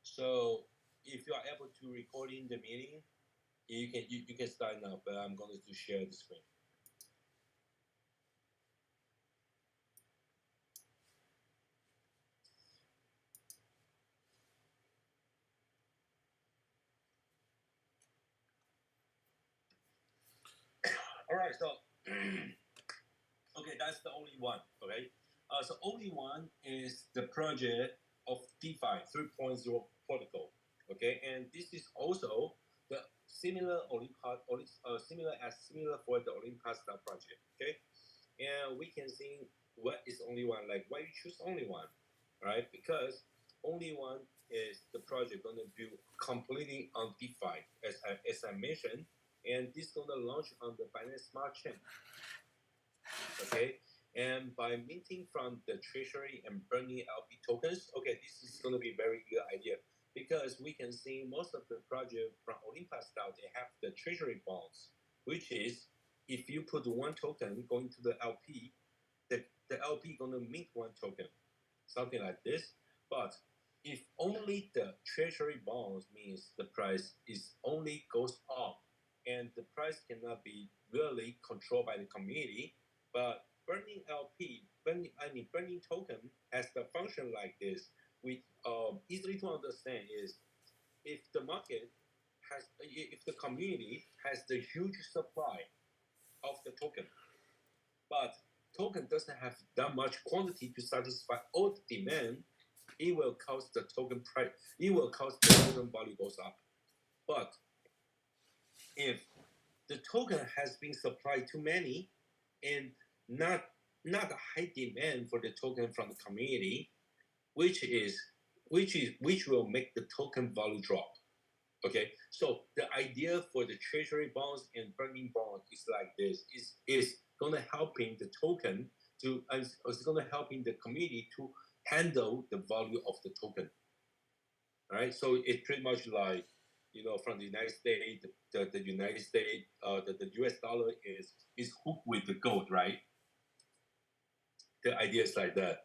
So if you are able to record in the meeting, you can start now. But I'm going to share the screen. All right. So okay, that's the only one. Okay. So only one is the project of DeFi 3.0 protocol. Okay, and this is also the similar similar for the Olympus project. Okay, and we can see what is only one. Like why you choose only one, right? Because only one is the project gonna build completely on DeFi, as I mentioned, and this gonna launch on the Binance Smart Chain. Okay, and by minting from the treasury and burning LP tokens, okay, this is going to be a very good idea because we can see most of the project from Olympus style, they have the treasury bonds, which is if you put one token going to the LP, the LP going to mint one token, something like this. But if only the treasury bonds means the price is only goes up and the price cannot be really controlled by the community, but burning LP, burning token has the function like this. We easily to understand is if the market if the community has the huge supply of the token, but token doesn't have that much quantity to satisfy all the demand, it will cause the token price, it will cause the token value goes up. But if the token has been supplied too many and not a high demand for the token from the community, which will make the token value drop. Okay, so the idea for the treasury bonds and burning bonds is like this: is going to helping the token to is going to helping the community to handle the value of the token. All right, so it's pretty much like from the United States, the United States, the US dollar is hooked with the gold, right? The idea is like that,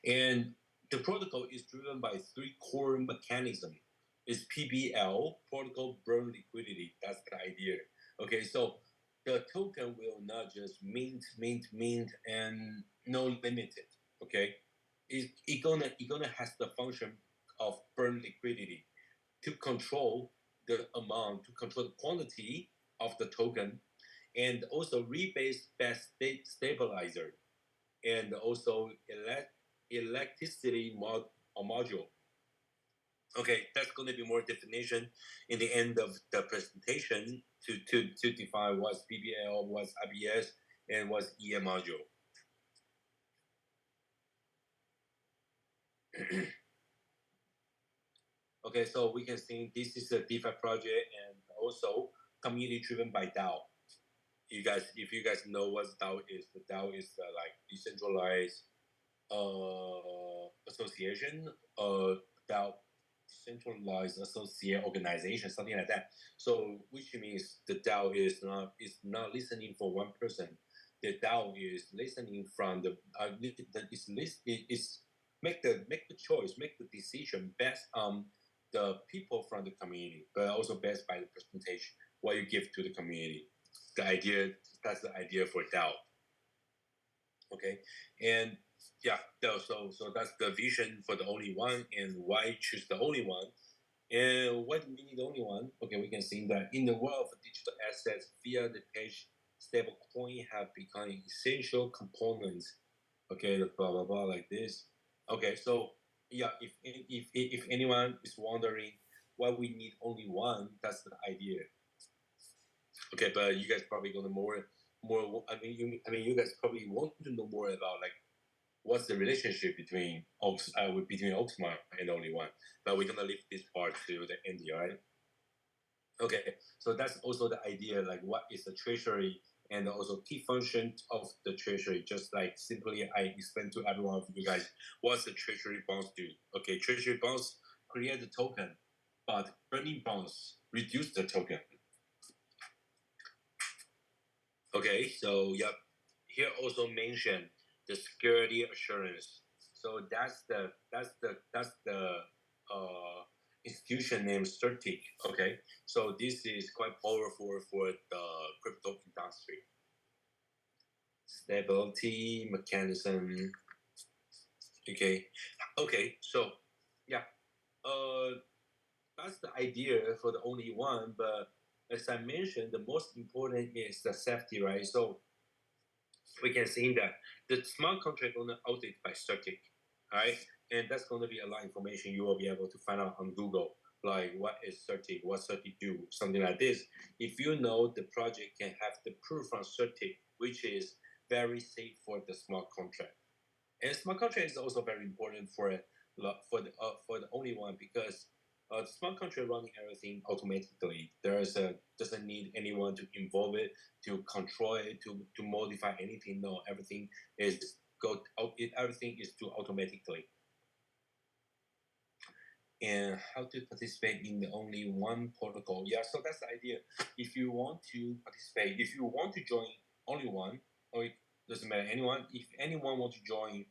and the protocol is driven by three core mechanisms. It's PBL, protocol burn liquidity. That's the idea. Okay, so the token will not just mint, and no limited. Okay, it gonna has the function of burn liquidity to control the amount, to control the quantity of the token, and also rebase best state stabilizer, and also electricity module. Okay, that's going to be more definition in the end of the presentation to define what's PBL, what's IBS, and what's EM module. Okay, so we can see this is a DeFi project and also community driven by DAO. If you guys know what DAO is, the DAO is like decentralized association, DAO, decentralized associate organization, something like that. So which means the DAO is not listening for one person. The DAO is listening from the is make the choice, make the decision based on the people from the community, but also based by the presentation what you give to the community. That's the idea for DAO. Okay, and yeah, so that's the vision for the only one, and why choose the only one, and why do we need the only one? Okay, we can see that in the world of digital assets, via the page stable coin have become essential components. Okay, blah blah blah like this. Okay, so yeah, if anyone is wondering why we need only one, that's the idea. Okay, but you guys probably gonna more. You guys probably want to know more about like what's the relationship between OAKSMART and only one. But we're gonna leave this part to the end, right? Okay, so that's also the idea, like what is the treasury and also key functions of the treasury. Just like simply I explained to everyone of you guys what's the treasury bonds do. Okay, treasury bonds create the token, but burning bonds reduce the token. Okay, so yep, here also mentioned the security assurance. So that's the institution named Certic. Okay, so this is quite powerful for the crypto industry. Stability mechanism. Okay, so yeah, that's the idea for the only one. But as I mentioned, the most important is the safety, right? So we can see that the smart contract going to audit by Certic, right? And that's going to be a lot of information you will be able to find out on Google, like what is Certic, what Certic do, something like this. If you know the project can have the proof from Certic, which is very safe for the smart contract. And smart contract is also very important for the only one because the smart contract running everything automatically. Doesn't need anyone to involve it, to control it, to modify anything. No, everything is everything is done automatically. And how to participate in the only one protocol? Yeah, so that's the idea. If you want to participate, if you want to join only one, or it doesn't matter anyone. If anyone wants to join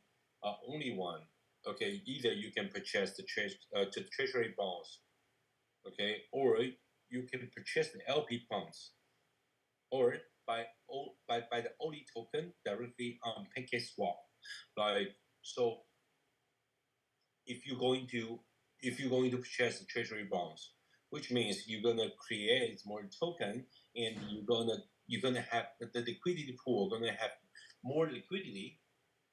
only one, okay, either you can purchase the treasury bonds, okay, or you can purchase the LP bonds, or by the OLI token directly on PancakeSwap. Like so, if you're going to purchase the treasury bonds, which means you're gonna create more token and you're gonna have the liquidity pool gonna have more liquidity,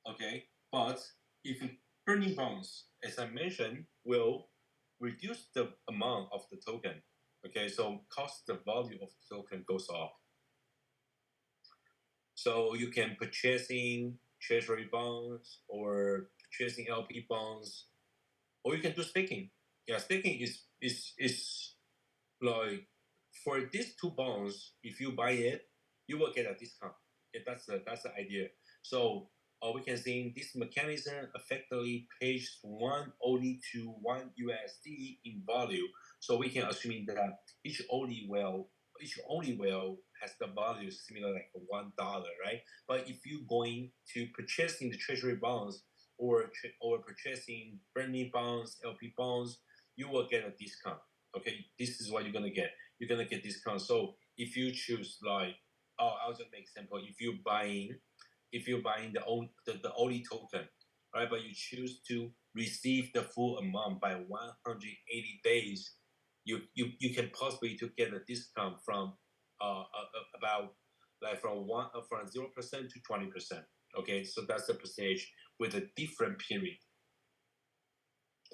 okay? But if burning bonds, as I mentioned, will reduce the amount of the token, okay? So cost the value of the token goes up. So you can purchasing treasury bonds or purchasing LP bonds, or you can do staking. Yeah, staking is like for these two bonds, if you buy it, you will get a discount. Yeah, that's the idea. So we can see this mechanism effectively pays one OLI to one USD in value. So we can assume that each OLI will has the value similar like $1, right? But if you're going to purchasing the treasury bonds or purchasing burning bonds, LP bonds, you will get a discount. Okay, this is what you're gonna get. You're gonna get discount. So if you choose like, I'll just make example. If you're buying the OLI token, right? But you choose to receive the full amount by 180 days, you can possibly to get a discount from about like from 0% to 20%. Okay, so that's the percentage with a different period,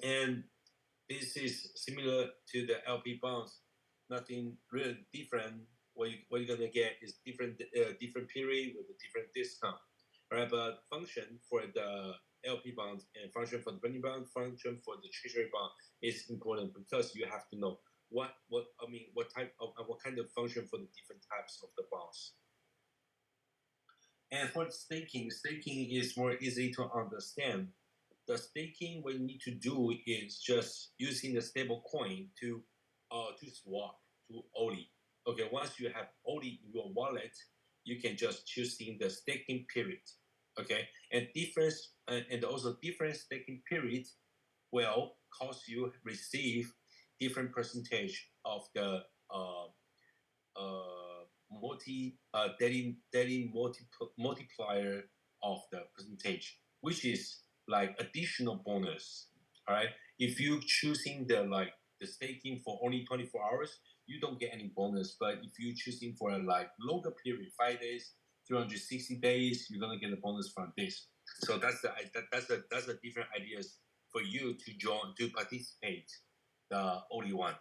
and this is similar to the LP bonds. Nothing really different. What you're gonna get is different period with a different discount, right? But function for the LP bonds and function for the burning bond, function for the treasury bond is important because you have to know what kind of function for the different types of the bonds. And for staking is more easy to understand. The staking what you need to do is just using the stable coin to swap to OLI. Okay, once you have OLI in your wallet, you can just choosing the staking period. Okay, and also different staking periods will cause you receive different percentage of the daily multiplier of the percentage, which is like additional bonus. All right, if you choosing the staking for only 24 hours, you don't get any bonus. But if you choosing for a like longer period, 5 days, 360 days, you're gonna get a bonus from this. So that's the different ideas for you to participate the only one.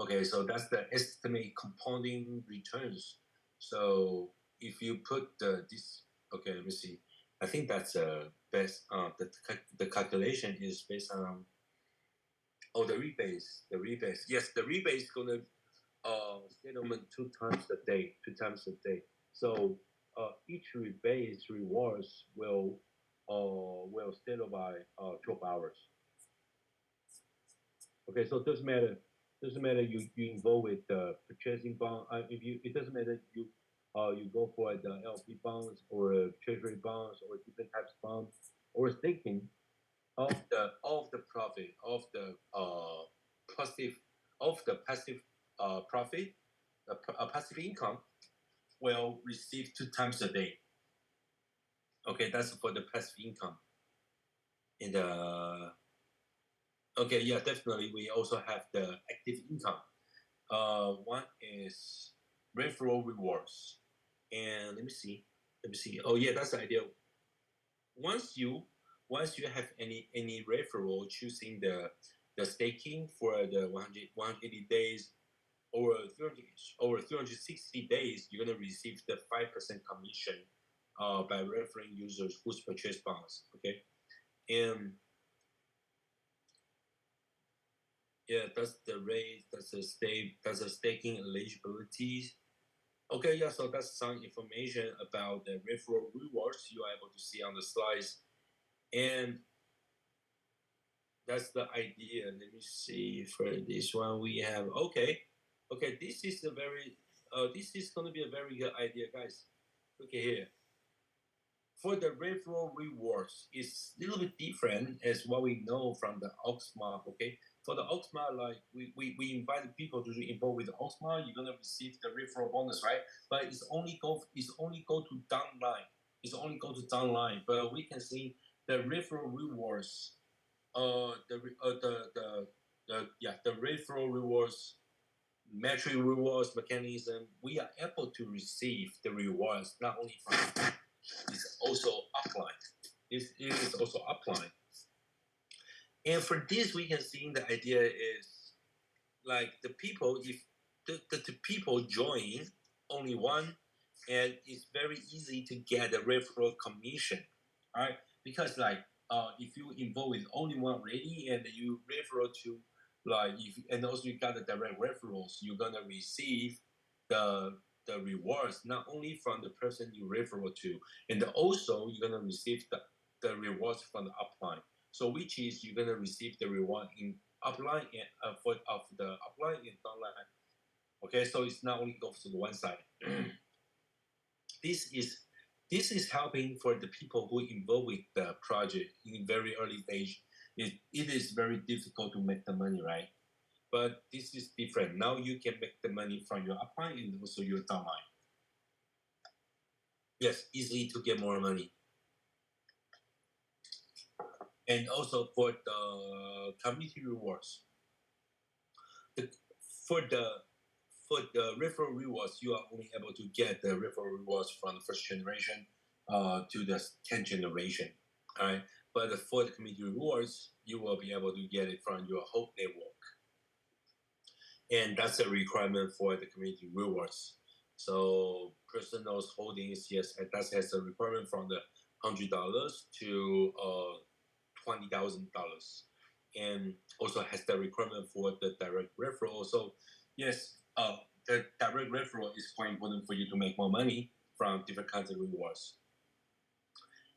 Okay, so that's the estimate compounding returns. So if you put this, okay, let me see. I think that's best. The calculation is based on the rebase. The rebase, yes, the rebase is gonna settlement 2 times a day. 2 times a day. So each rebase rewards will settle by 12 hours. Okay, so it doesn't matter. Doesn't matter you involve with the purchasing bond. If you it doesn't matter you go for the LP bonds or treasury bonds or different types of bonds or staking. of the profit of the positive of the passive profit, passive income will receive 2 times a day. Okay, that's for the passive income. And okay, yeah, definitely. We also have the active income. One is referral rewards, and let me see. Oh yeah, that's the idea. Once you have any referral choosing the staking for the 180 days or 360 days, you're gonna receive the 5% commission by referring users who's purchased bonds. Okay, and yeah, that's the rate. That's the stake. That's the staking eligibility. Okay, yeah. So that's some information about the referral rewards you are able to see on the slides, and that's the idea. Let me see for this one we have. Okay. This is a very. This is going to be a very good idea, guys. Look at here. For the referral rewards, it's a little bit different as what we know from the OAKSMART. Okay, for the OAKSMART, like we invite people to involve with the OAKSMART, you're gonna receive the referral bonus, right? But it's only go to downline. It's only go to downline. But we can see the referral rewards. The referral rewards metric rewards mechanism. We are able to receive the rewards not only from it's also upline. It is also upline. And for this, we can see the idea is like the people, if the people join only one, and it's very easy to get a referral commission, right? Because like if you involve with only one already and you refer to like and also you got the direct referrals, you're gonna receive the rewards not only from the person you refer to, and also you're gonna receive the rewards from the upline. So which is you're gonna receive the reward in upline and for of the upline and downline. Okay, so it's not only goes to the one side. this is helping for the people who involved with the project in very early stage. It is very difficult to make the money, right? But this is different. Now you can make the money from your upline and also your downline. Yes, easily to get more money. And also for the community rewards. For the referral rewards, you are only able to get the referral rewards from the first generation to the 10th generation. All right. But for the community rewards, you will be able to get it from your whole network. And that's a requirement for the community rewards. So personal holdings, yes, that has a requirement from the $100 to $20,000, and also has the requirement for the direct referral. So yes, the direct referral is quite important for you to make more money from different kinds of rewards.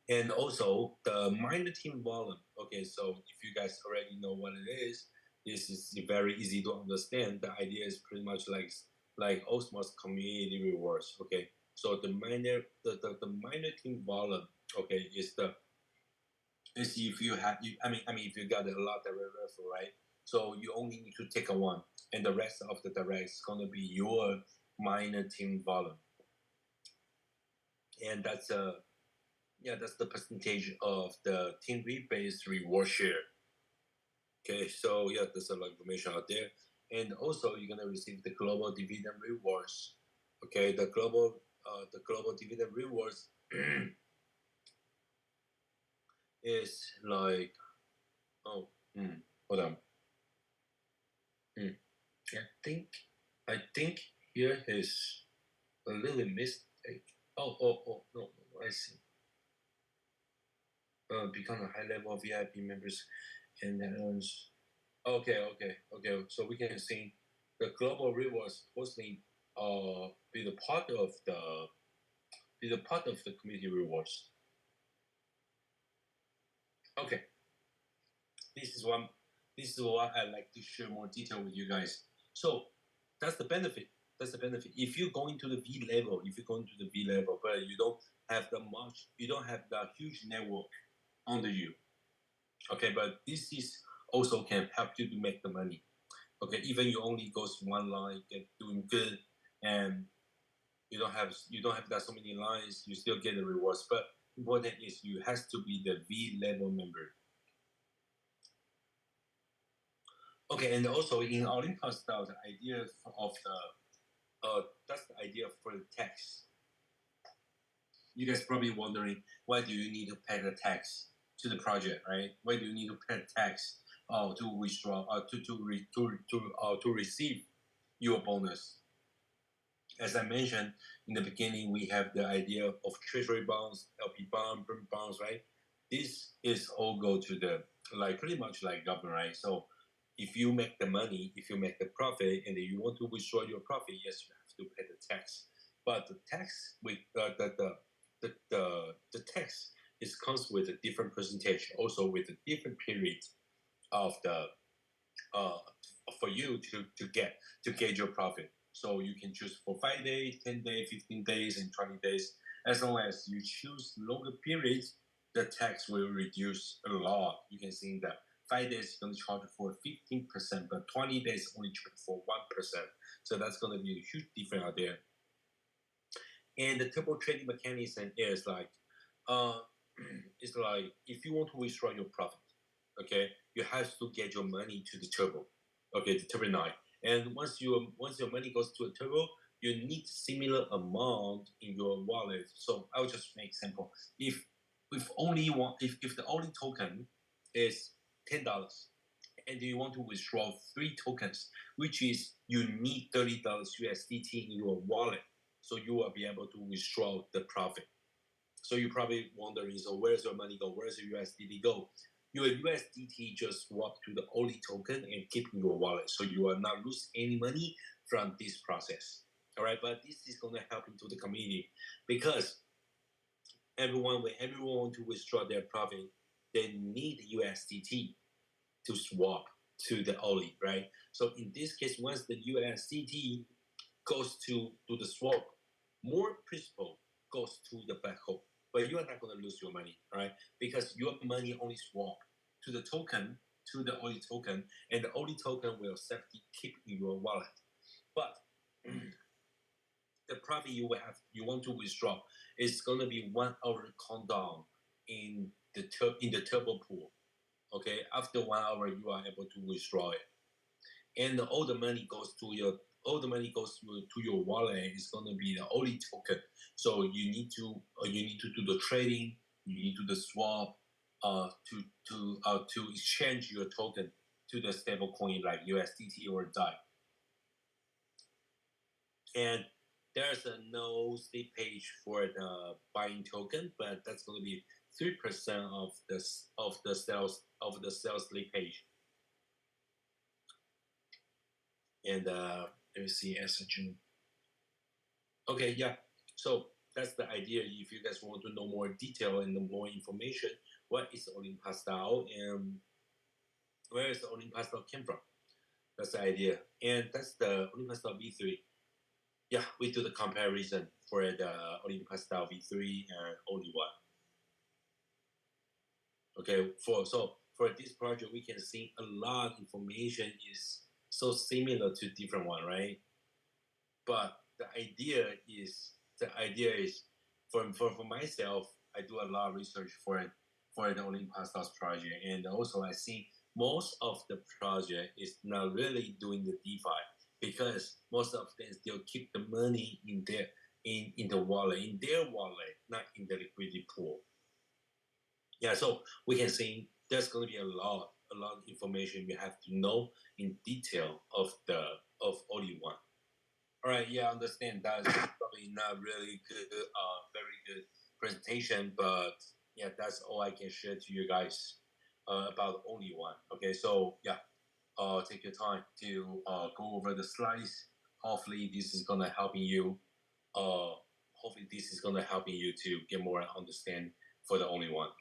And also the minor team volume. Okay, so if you guys already know what it is, this is very easy to understand. The idea is pretty much like OAKSMART's community rewards. Okay, so the minor team volume. Okay, is if you have if you got a lot of referral, right? So you only need to take a one, and the rest of the direct is gonna be your minor team volume, and that's the percentage of the team rebase reward share. Okay, so yeah, there's a lot of information out there, and also you're gonna receive the global dividend rewards. Okay, the global dividend rewards is like hold on. I think here is a little mistake. Oh no, I see. Become a high level VIP members and that earns. Okay. So we can see the global rewards mostly be the part of the community rewards. Okay, this is what I like to share more detail with you guys. So that's the benefit. If you go into the V level, but you don't have the huge network under you. Okay, but this is also can help you to make the money. Okay, even you only goes one line, get doing good, and you don't have that so many lines, you still get the rewards. But important is you has to be the V level member. Okay, and also in Olympus style, the idea of the that's the idea for the tax. You guys probably wondering why do you need to pay the tax to the project, right? Why do you need to pay the tax to withdraw to receive your bonus? As I mentioned in the beginning, we have the idea of treasury bonds, LP bonds, right? This is all go to the like pretty much like government, right? So if you make the money, if you make the profit, and then you want to withdraw your profit, yes, you have to pay the tax. But the tax with the tax is comes with a different percentage, also with a different period of the uh, for you to get your profit. So you can choose for 5 days, 10 days, 15 days, and 20 days. As long as you choose longer periods, the tax will reduce a lot. You can see that 5 days is going to charge for 15%, but 20 days only charge for 1%. So that's going to be a huge difference out there. And the turbo trading mechanism is like, uh, it's like if you want to withdraw your profit, okay, you have to get your money to the turbo, okay, the turbo 9. And once your money goes to a turbo, you need similar amount in your wallet. So I'll just make example. If the only token is $10, and you want to withdraw 3 tokens, which is you need $30 USDT in your wallet, so you will be able to withdraw the profit. So you're probably wondering, so where's your money go? Where's your USDT go? Your USDT just swap to the OLI token and keep in your wallet, so you will not lose any money from this process. All right, but this is going to help into the community because when everyone want to withdraw their profit, they need USDT to swap to the OLI, right? So in this case, once the USDT goes to the swap, more principal goes to the black hole, but you are not going to lose your money, right? Because your money only swap to the token, to the OLI token, and the OLI token will safely keep in your wallet. But the profit you want to withdraw is going to be 1 hour countdown in the turbo pool. Okay, after 1 hour, you are able to withdraw it, and all the money goes to your wallet. Is going to be the only token. So you need to do the trading. You need to do the swap to exchange your token to the stable coin like USDT or DAI. And there's no slippage for the buying token, but that's going to be 3% of the sales slippage. And let me see, SG. Okay, yeah. So that's the idea. If you guys want to know more detail and more information, what is Olympus DAO and where is the Olympus DAO came from? That's the idea. And that's the Olympus DAO V3. Yeah, we do the comparison for the Olympus DAO V3 and only one. Okay, for this project, we can see a lot of information is so similar to different one, right? But the idea is for myself, I do a lot of research for the Olympus DAO project, and also I see most of the project is not really doing the DeFi because most of them still keep the money in their wallet, not in the liquidity pool. Yeah, so we can see there's going to be a lot of information you have to know in detail of only one. All right, yeah, I understand that's probably not really good, very good presentation, but yeah, that's all I can share to you guys about only one. Okay, so yeah, take your time to go over the slides. Hopefully, this is gonna helping you. Hopefully, this is gonna helping you to get more understand for the only one.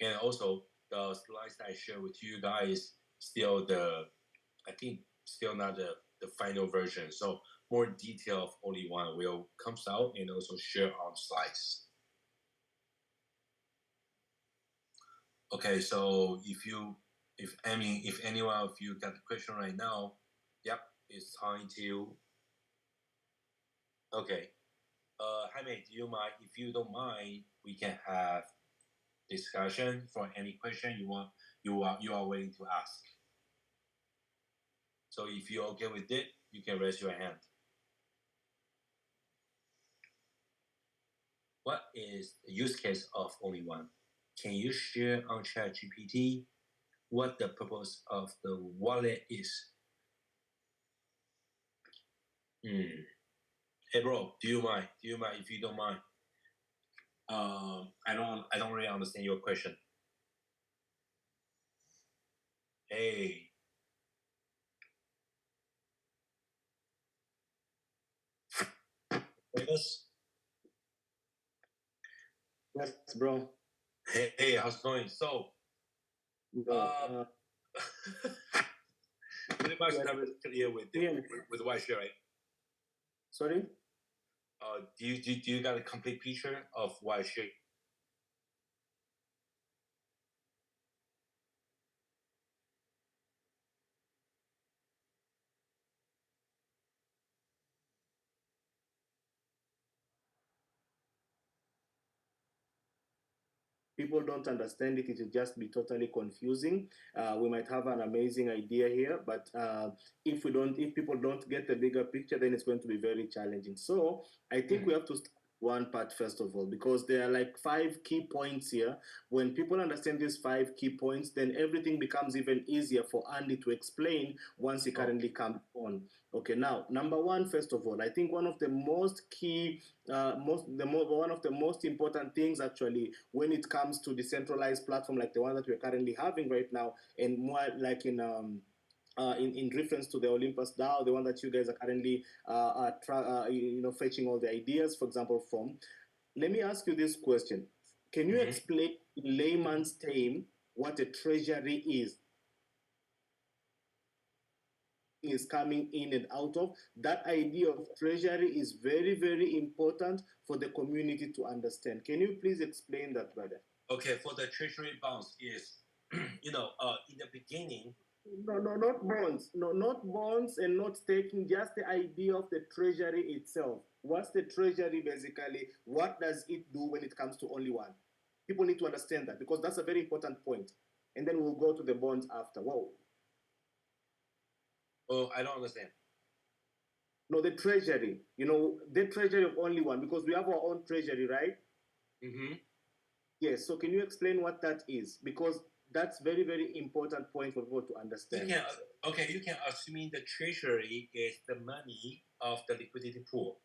And also, the slides that I share with you guys still I think still not the final version. So more detail of only one will comes out and also share on slides. Okay, so if anyone of you got the question right now, yep, it's time to. Okay, Jaime, do you mind? If you don't mind, we can have discussion for any question you are willing to ask. So if you're okay with it, you can raise your hand. What is the use case of only one? Can you share on ChatGPT what the purpose of the wallet is? Hey bro, do you mind? Do you mind if you don't mind? I don't really understand your question. Hey. Yes. Yes, bro. Hey, how's it going? So, pretty much that was clear with white shirt, right? Sorry. Do you got a complete picture of white shirt? People don't understand it, it will just be totally confusing. We might have an amazing idea here, but if people don't get the bigger picture, then it's going to be very challenging. So I think we have to start one part first of all, because there are like 5 key points here. When people understand these 5 key points, then everything becomes even easier for Andy to explain once he currently comes on. Okay, now number one, first of all, I think one of the most key one of the most important things actually when it comes to decentralized platform like the one that we're currently having right now, and more like in reference to the Olympus DAO, the one that you guys are currently fetching all the ideas, for example, from. Let me ask you this question: can you explain in layman's term what a treasury is coming in and out of? That idea of treasury is very, very important for the community to understand. Can you please explain that, brother? Okay, for the treasury bonds is, in the beginning. No, not bonds. No, not bonds and not staking, just the idea of the treasury itself. What's the treasury basically? What does it do when it comes to only one? People need to understand that because that's a very important point. And then we'll go to the bonds after. Whoa. Oh, I don't understand. No, the treasury. The treasury of only one, because we have our own treasury, right? Yes. So can you explain what that is? Because that's very, very important point for people to understand. You can assume the treasury is the money of the liquidity pool,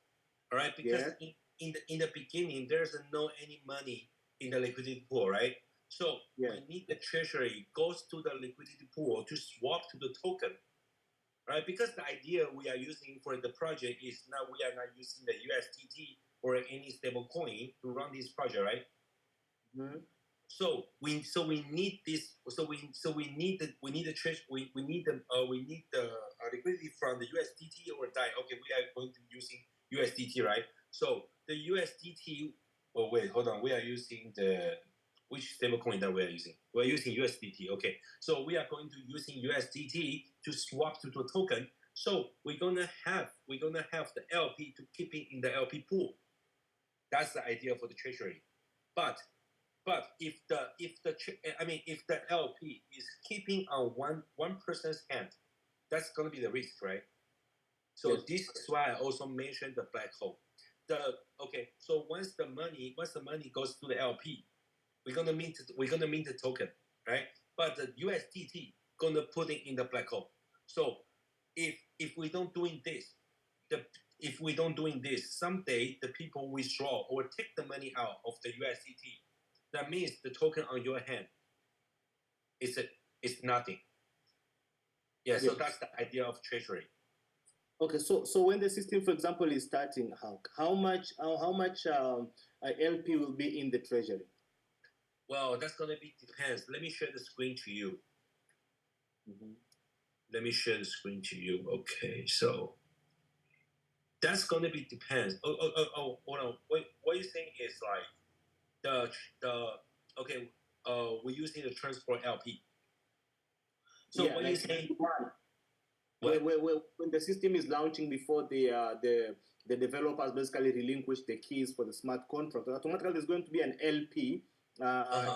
all right? Because in the beginning there's no any money in the liquidity pool, right? So we need the treasury goes to the liquidity pool to swap to the token, right? Because the idea we are using for the project is now we are not using the USDT or any stable coin to run this project, right? So we need this. We need the liquidity from the USDT or DAI. Okay, we are going to using USDT, right? So the USDT. Oh wait, hold on. We are using which stablecoin that we are using? We are using USDT. Okay, so we are going to using USDT to swap to the token. So we're gonna have the LP to keep it in the LP pool. That's the idea for the treasury, but if the LP is keeping on one person's hand, that's gonna be the risk, right? So this is why I also mentioned the black hole. So once the money goes to the LP, we're gonna mint the token, right? But the USDT gonna put it in the black hole. So if we don't doing this, someday the people withdraw or take the money out of the USDT. That means the token on your hand is nothing. Yeah, so that's the idea of treasury. Okay, so when the system, for example, is starting, how much LP will be in the treasury? Well, that's gonna be depends. Let me share the screen to you. Let me share the screen to you. Okay, so that's gonna be depends. Hold on. What you think is like the okay. we're using the transport LP. So yeah, what like you saying? When the system is launching before the developers basically relinquish the keys for the smart contract, automatically there's going to be an LP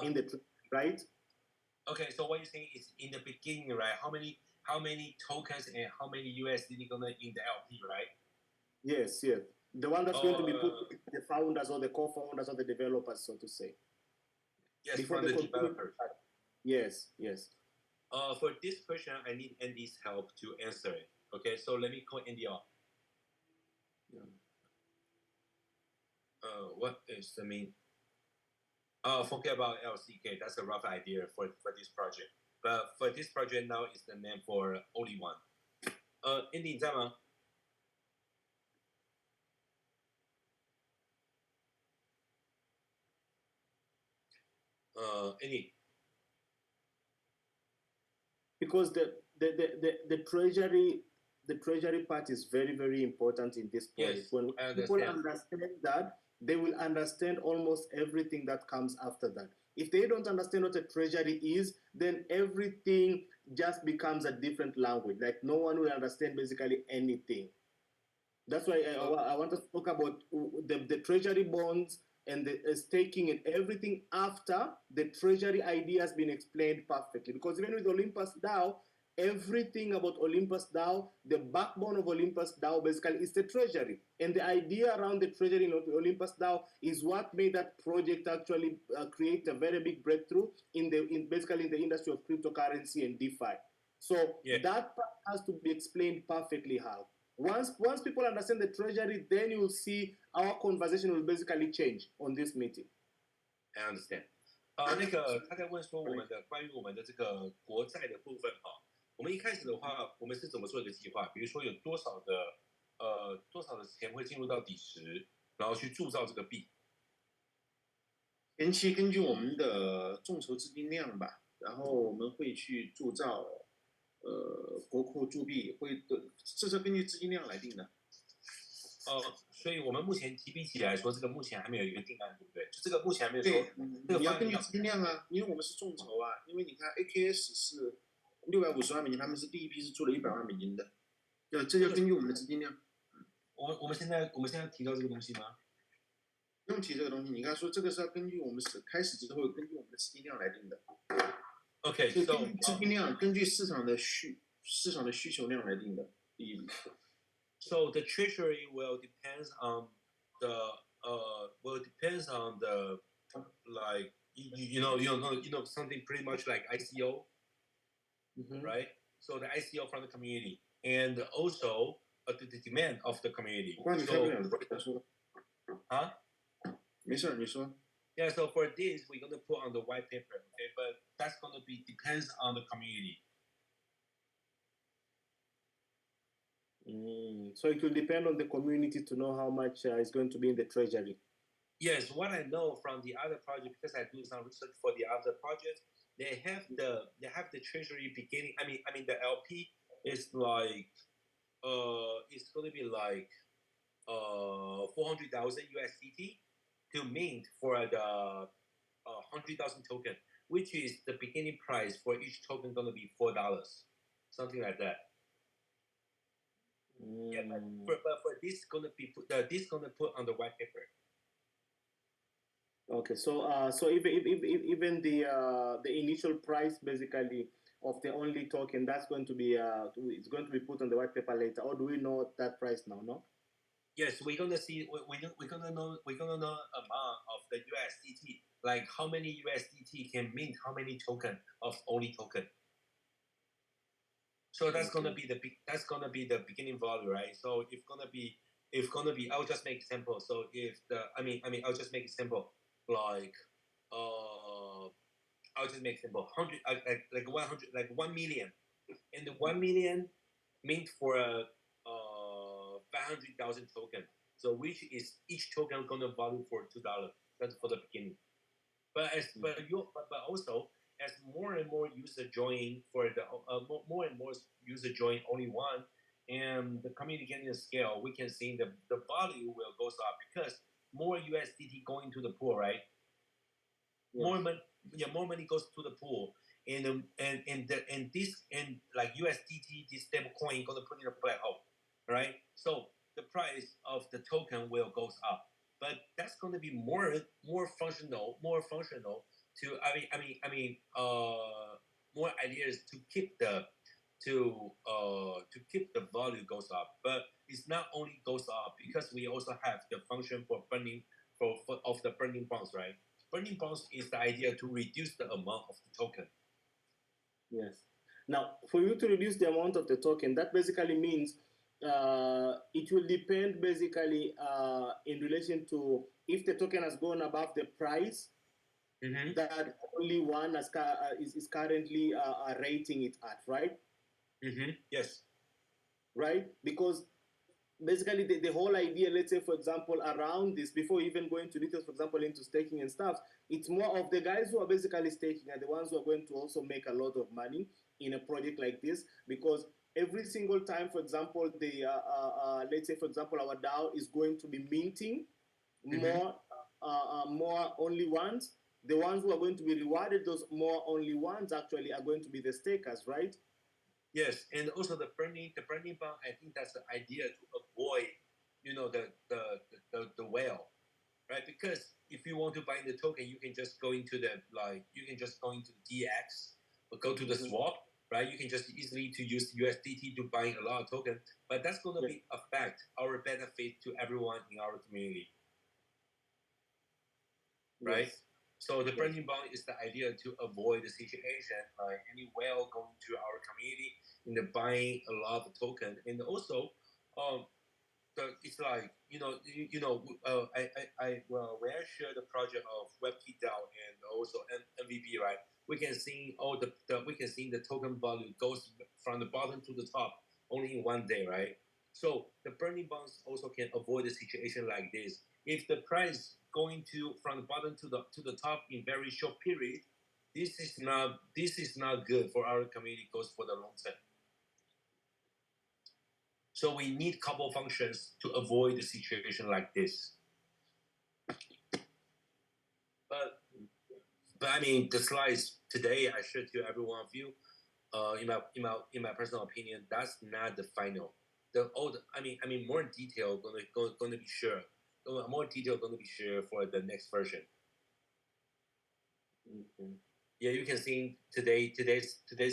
in the right. Okay, so what you're saying is in the beginning, right? How many tokens and how many USDT gonna in the LP, right? Yes, yes. The one that's going to be put to the founders or the co-founders or the developers, so to say. Yes, before from the developers. Yes, yes. For this question, I need Andy's help to answer it. Okay, so let me call Andy up. Yeah. What is the mean? Forget about LCK. That's a rough idea for this project. But for this project now, it's the name for only one. Andy 你在吗？ Andy. Because the treasury part is very, very important in this project. Yes, when people understand that, they will understand almost everything that comes after that. If they don't understand what a treasury is, then everything just becomes a different language. Like no one will understand basically anything. That's why I want to talk about the treasury bonds and the staking and everything after the treasury idea has been explained perfectly. Because even with Olympus DAO, everything about Olympus DAO, the backbone of Olympus DAO basically is the treasury. And the idea around the treasury in Olympus DAO is what made that project actually create a very big breakthrough basically in the industry of cryptocurrency and DeFi. So that part has to be explained perfectly how. Once people understand the treasury, then you'll see our conversation will basically change on this meeting. I understand. 那个他在问说关于我们的这个国债的部分哈，我们一开始的话，我们是怎么做一个计划？比如说有多少的钱会进入到底池，然后去铸造这个币。前期根据我们的众筹资金量吧，然后我们会去铸造。国库铸币这是根据资金量来定的。所以我们目前提币起来说，这个目前还没有一个定案，对不对？就这个目前还没有说。对，你要根据资金量啊，因为我们是众筹啊。因为你看 AKS 是650万美金，他们是第一批是做了100万美金的，这就根据我们的资金量。我们现在提到这个东西吗？不用提这个东西，你刚才说这个是要根据我们开始之后根据我们的资金量来定的。Okay, so 根据资金量，根据市场的需求量来定的第一笔。So the treasury will depends on the like you know something pretty much like ICO, right? So the ICO from the community and also the demand of the community. 没事，你说。Yeah, so for this, we're going to put on the white paper, okay? But that's going to be depends on the community. So it will depend on the community to know how much is going to be in the treasury. Yes, what I know from the other project, because I do some research for the other projects, they have the treasury beginning. I mean the LP is like it's going to be like 400,000 USDT. To mint for the 100,000 token, which is the beginning price for each token going to be $4, something like that. Yeah, but for this going to be put on the white paper. Okay, so even the initial price basically of the only token that's going to be it's going to be put on the white paper later, or do we know that price now? No. Yes, we're gonna see. We're gonna know amount of the USDT, like how many USDT can mint how many token of only token. So that's gonna be the beginning value, right? So if gonna be, I'll just make example. So if I'll just make example like I'll just make example 100 like 100 like 1 million, and the 1 million mint for a 500,000 token. So which is each token gonna value for $2. That's for the beginning. But also as more and more user join for the more and more user join only one, and the community getting a scale, we can see the value will goes up because more USDT going to the pool, right? more money, yeah, more money goes to the pool, and like USDT, this stable coin gonna put in a black hole, right? So the price of the token will goes up, but that's gonna be more functional to more ideas to keep the value goes up, but it's not only goes up because we also have the function for burning of the burning bonds, right? Burning bonds is the idea to reduce the amount of the token. Yes. Now, for you to reduce the amount of the token, that basically means it will depend basically in relation to if the token has gone above the price that only one is currently rating it at, right? Yes. Right? Because basically the whole idea, let's say, for example, around this, before even going to details, for example, into staking and stuff, it's more of the guys who are basically staking are the ones who are going to also make a lot of money in a project like this, because every single time, for example, the let's say, for example, our DAO is going to be minting more only ones. The ones who are going to be rewarded those more only ones actually are going to be the stakers, right? Yes, and also the burning bond. I think that's the idea to avoid, the whale, right? Because if you want to buy the token, you can just go into DX or go to the swap, right? You can just easily to use USDT to buy a lot of token, but that's going to be affect our benefit to everyone in our community, right? Yes. So the burning bond is the idea to avoid the situation like any whale going to our community and buying a lot of token, and also, it's like when I share the project of WebKey DAO and also MVP, right? We can see the token value goes from the bottom to the top only in one day, right? So the burning bonds also can avoid a situation like this. If the price going from the bottom to the top in very short period, this is not good for our community goals for the long term. So we need couple functions to avoid a situation like this. But I mean, the slides today I shared to every one of you. In my personal opinion, that's not the final. More detail gonna be sure. More detail gonna be shared for the next version. Yeah, you can see today's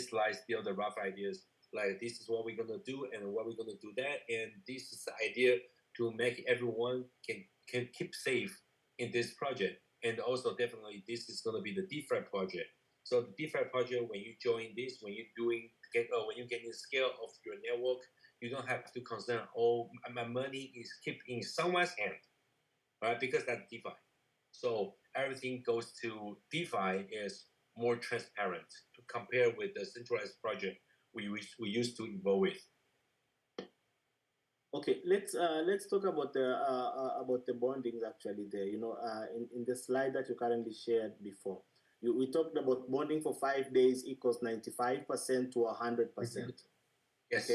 slides still the rough ideas. Like this is what we're gonna do and what we're gonna do that, and this is the idea to make everyone can keep safe in this project. And also definitely this is gonna be the DeFi project. So the DeFi project, when you join this, when you get the scale of your network, you don't have to concern, my money is kept in someone's hand, right? Because that's DeFi. So everything goes to DeFi is more transparent to compare with the centralized project we used to involve with. Okay, let's talk about the bondings actually there. In the slide that you currently shared before, we talked about bonding for 5 days equals 95% to 100%. Yes.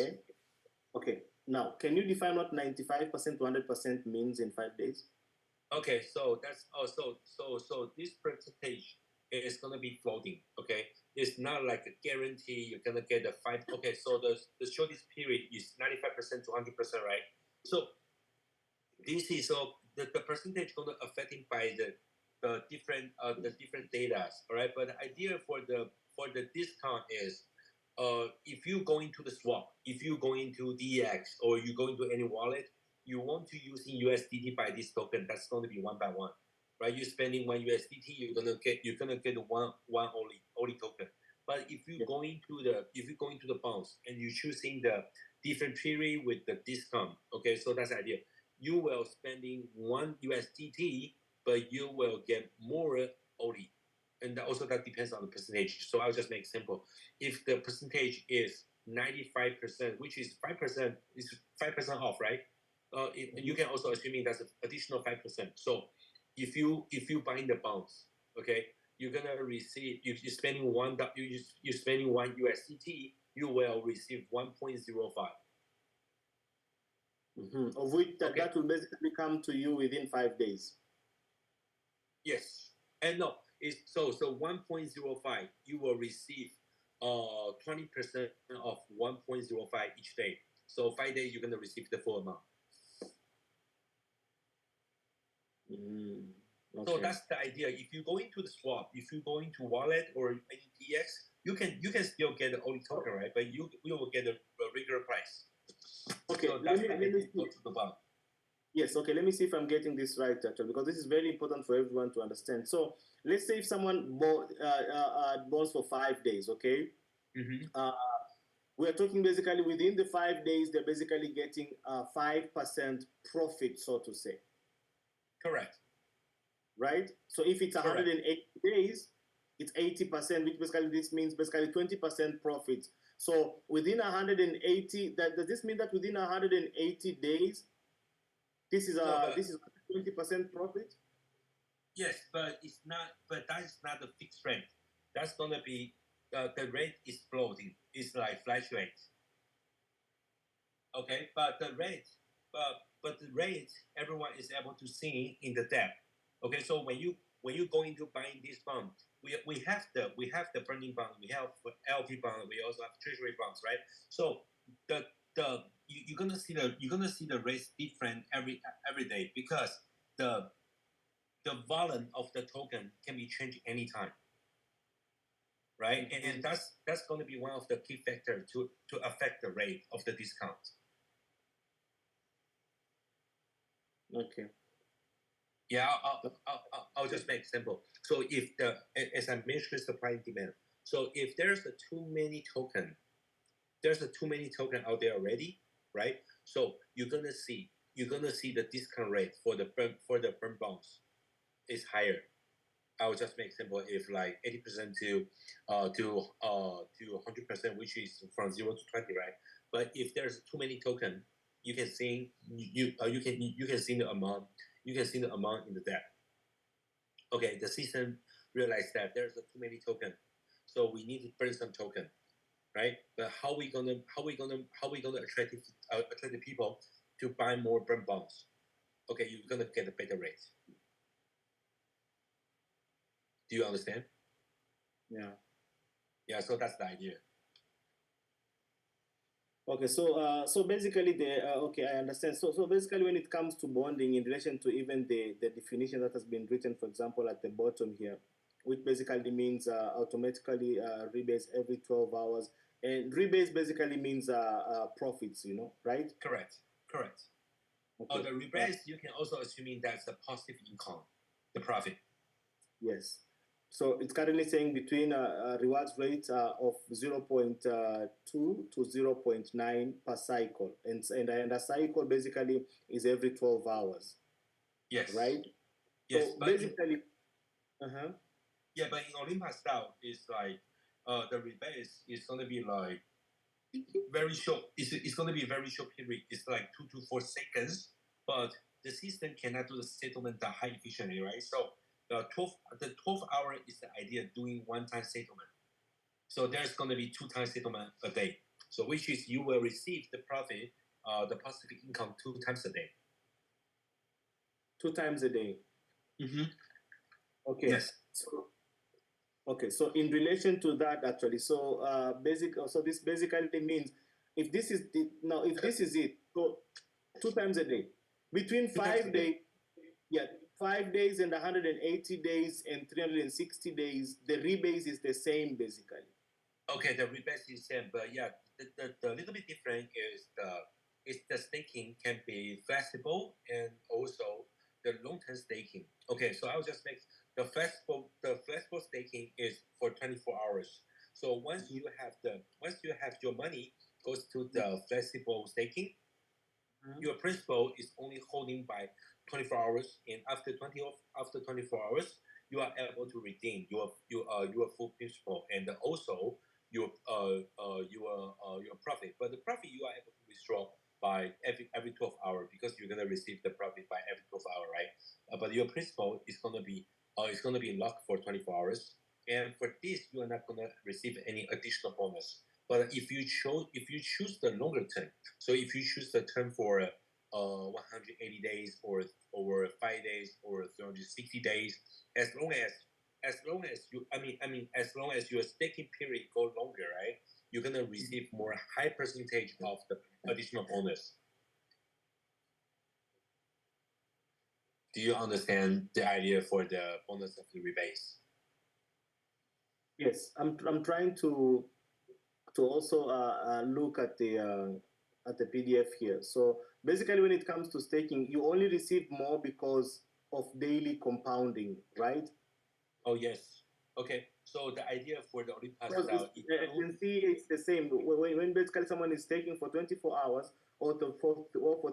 Okay. Now, can you define what 95% to 100% means in 5 days? Okay, so that's so this percentage is gonna be floating. Okay, it's not like a guarantee you're gonna get a 5. Okay, so the shortest period is 95% to 100%, right? So this is the percentage gonna affected by the different data, all right? But the idea for the discount is, if you go into the swap, if you go into DX or you go into any wallet, you want to use in USDT by this token, that's going to be one by one, right? You're spending one USDT, you're gonna get one only token. But if you go into the bonds and you choosing the different period with the discount, okay, so that's the idea. You will spending one USDT, but you will get more OLI. And also that depends on the percentage. So I'll just make it simple. If the percentage is 95%, which is 5%, is 5% off, right? You can also assuming that's an additional 5%. So if you buying the bonds, okay, you're gonna receive, if you're spending you're spending one USDT, you will receive 1.05. Of which that will basically come to you within 5 days. Yes, and no, Is so 1.05. You will receive 20% of 1.05 each day. So 5 days you're gonna receive the full amount. Okay. So that's the idea. If you go into the swap, if you go into wallet or any DX, you can still get the OLI token, right? But you will get a regular price. Okay, So that's the idea to the bond. Yes, okay, let me see if I'm getting this right, actually, because this is very important for everyone to understand. So let's say if someone bonds for 5 days, okay? We're talking basically within the 5 days, they're basically getting 5% profit, so to say. Correct. Right? So if it's 180 days, it's 80%, which basically this means basically 20% profit. So within 180, does this mean that within 180 days, this is 20% profit? Yes, but it's not. But that is not the fixed rate. That's gonna be the rate is floating. It's like fluctuate. Okay, but the rate, but the rate, everyone is able to see in the debt. Okay, so when you go into buying this bond, we have the burning bond, we have LP bond, we also have treasury bonds, right? So you're gonna see the rates different every day because the volume of the token can be changed anytime, right? And that's going to be one of the key factors to affect the rate of the discount. Okay. Yeah, I'll just make simple. So if as I mentioned, supply and demand. So if there's too many token out there already, right? So you're gonna see the discount rate for the burn bonds is higher. I'll just make simple. If like 80% to 100%, which is from 0 to 20, right? But if there's too many token, you can see you can see the amount. You can see the amount in the debt. Okay, the system realized that there's too many token, so we need to burn some token, right? But how we gonna attract the people to buy more burn bonds? Okay, you're gonna get a better rate. Do you understand? Yeah. Yeah. So that's the idea. Okay, so basically okay, I understand. So basically, when it comes to bonding, in relation to even the definition that has been written, for example, at the bottom here, which basically means automatically rebates every 12 hours, and rebates basically means profits, right? Correct. Okay. Oh, the rebates you can also assuming that's a positive income, the profit. Yes. So it's currently saying between a rewards rate of 0.2 to 0.9 per cycle. And a cycle basically is every 12 hours. Yes. Right? Yes. So basically, yeah, but in Olympus style, it's like the rebate is going to be like very short. It's going to be a very short period. It's like 2 to 4 seconds, but the system cannot do the settlement that high efficiently, right? So the 12 hour is the idea doing one-time settlement. So there's going to be 2 times settlement a day. So which is you will receive the profit, the positive income 2 times a day. 2 times a day. Okay. Yes. So in relation to that, actually, so this basically means if this is it, so 2 times a day between 5 days. Yeah, 5 days and 180 days and 360 days, the rebase is the same basically. Okay, the rebase is the same, but yeah, the little bit different is the staking can be flexible and also the long-term staking. Okay, so I'll just make the flexible staking is for 24 hours. So once you have your money goes to the flexible staking, your principal is only holding by 24 hours, and after 24 hours, you are able to redeem your full principal and also your profit. But the profit you are able to withdraw by every 12 hours because you're gonna receive the profit by every 12 hours, right? But your principal is gonna be locked for 24 hours, and for this you are not gonna receive any additional bonus. But if you choose the longer term, so if you choose the term for 180 days or 5 days or 360 days, as long as as long as as long as your staking period go longer, right? You're gonna receive more high percentage of the additional bonus. Do you understand the idea for the bonus of the rebase? Yes, I'm trying to also look at the PDF here. So basically, when it comes to staking, you only receive more because of daily compounding, right? Oh yes. Okay. So the idea for the Olympus Because style, you can see it's the same. When basically someone is staking for 24 hours or for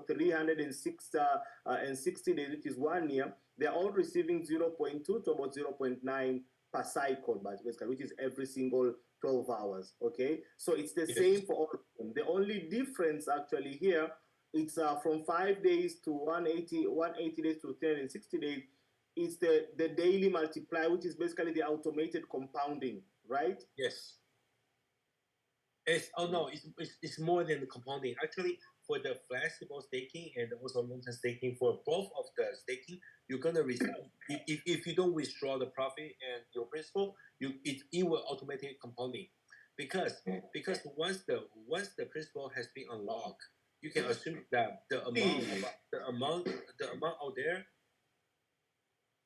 360 days, which is 1 year, they're all receiving 0.2 to about 0.9 per cycle, basically, which is every single 12 hours. Okay, so it's the same for all of them. The only difference actually here, it's from 5 days to 180 days to 360 days. It's the daily multiplier, which is basically the automated compounding, right? Yes. It's more than the compounding. Actually, for the flexible staking and also long-term staking, for both of the staking, you're gonna receive if you don't withdraw the profit and your principal, it will automatically compounding, because once the principal has been unlocked, you can assume that the amount out there。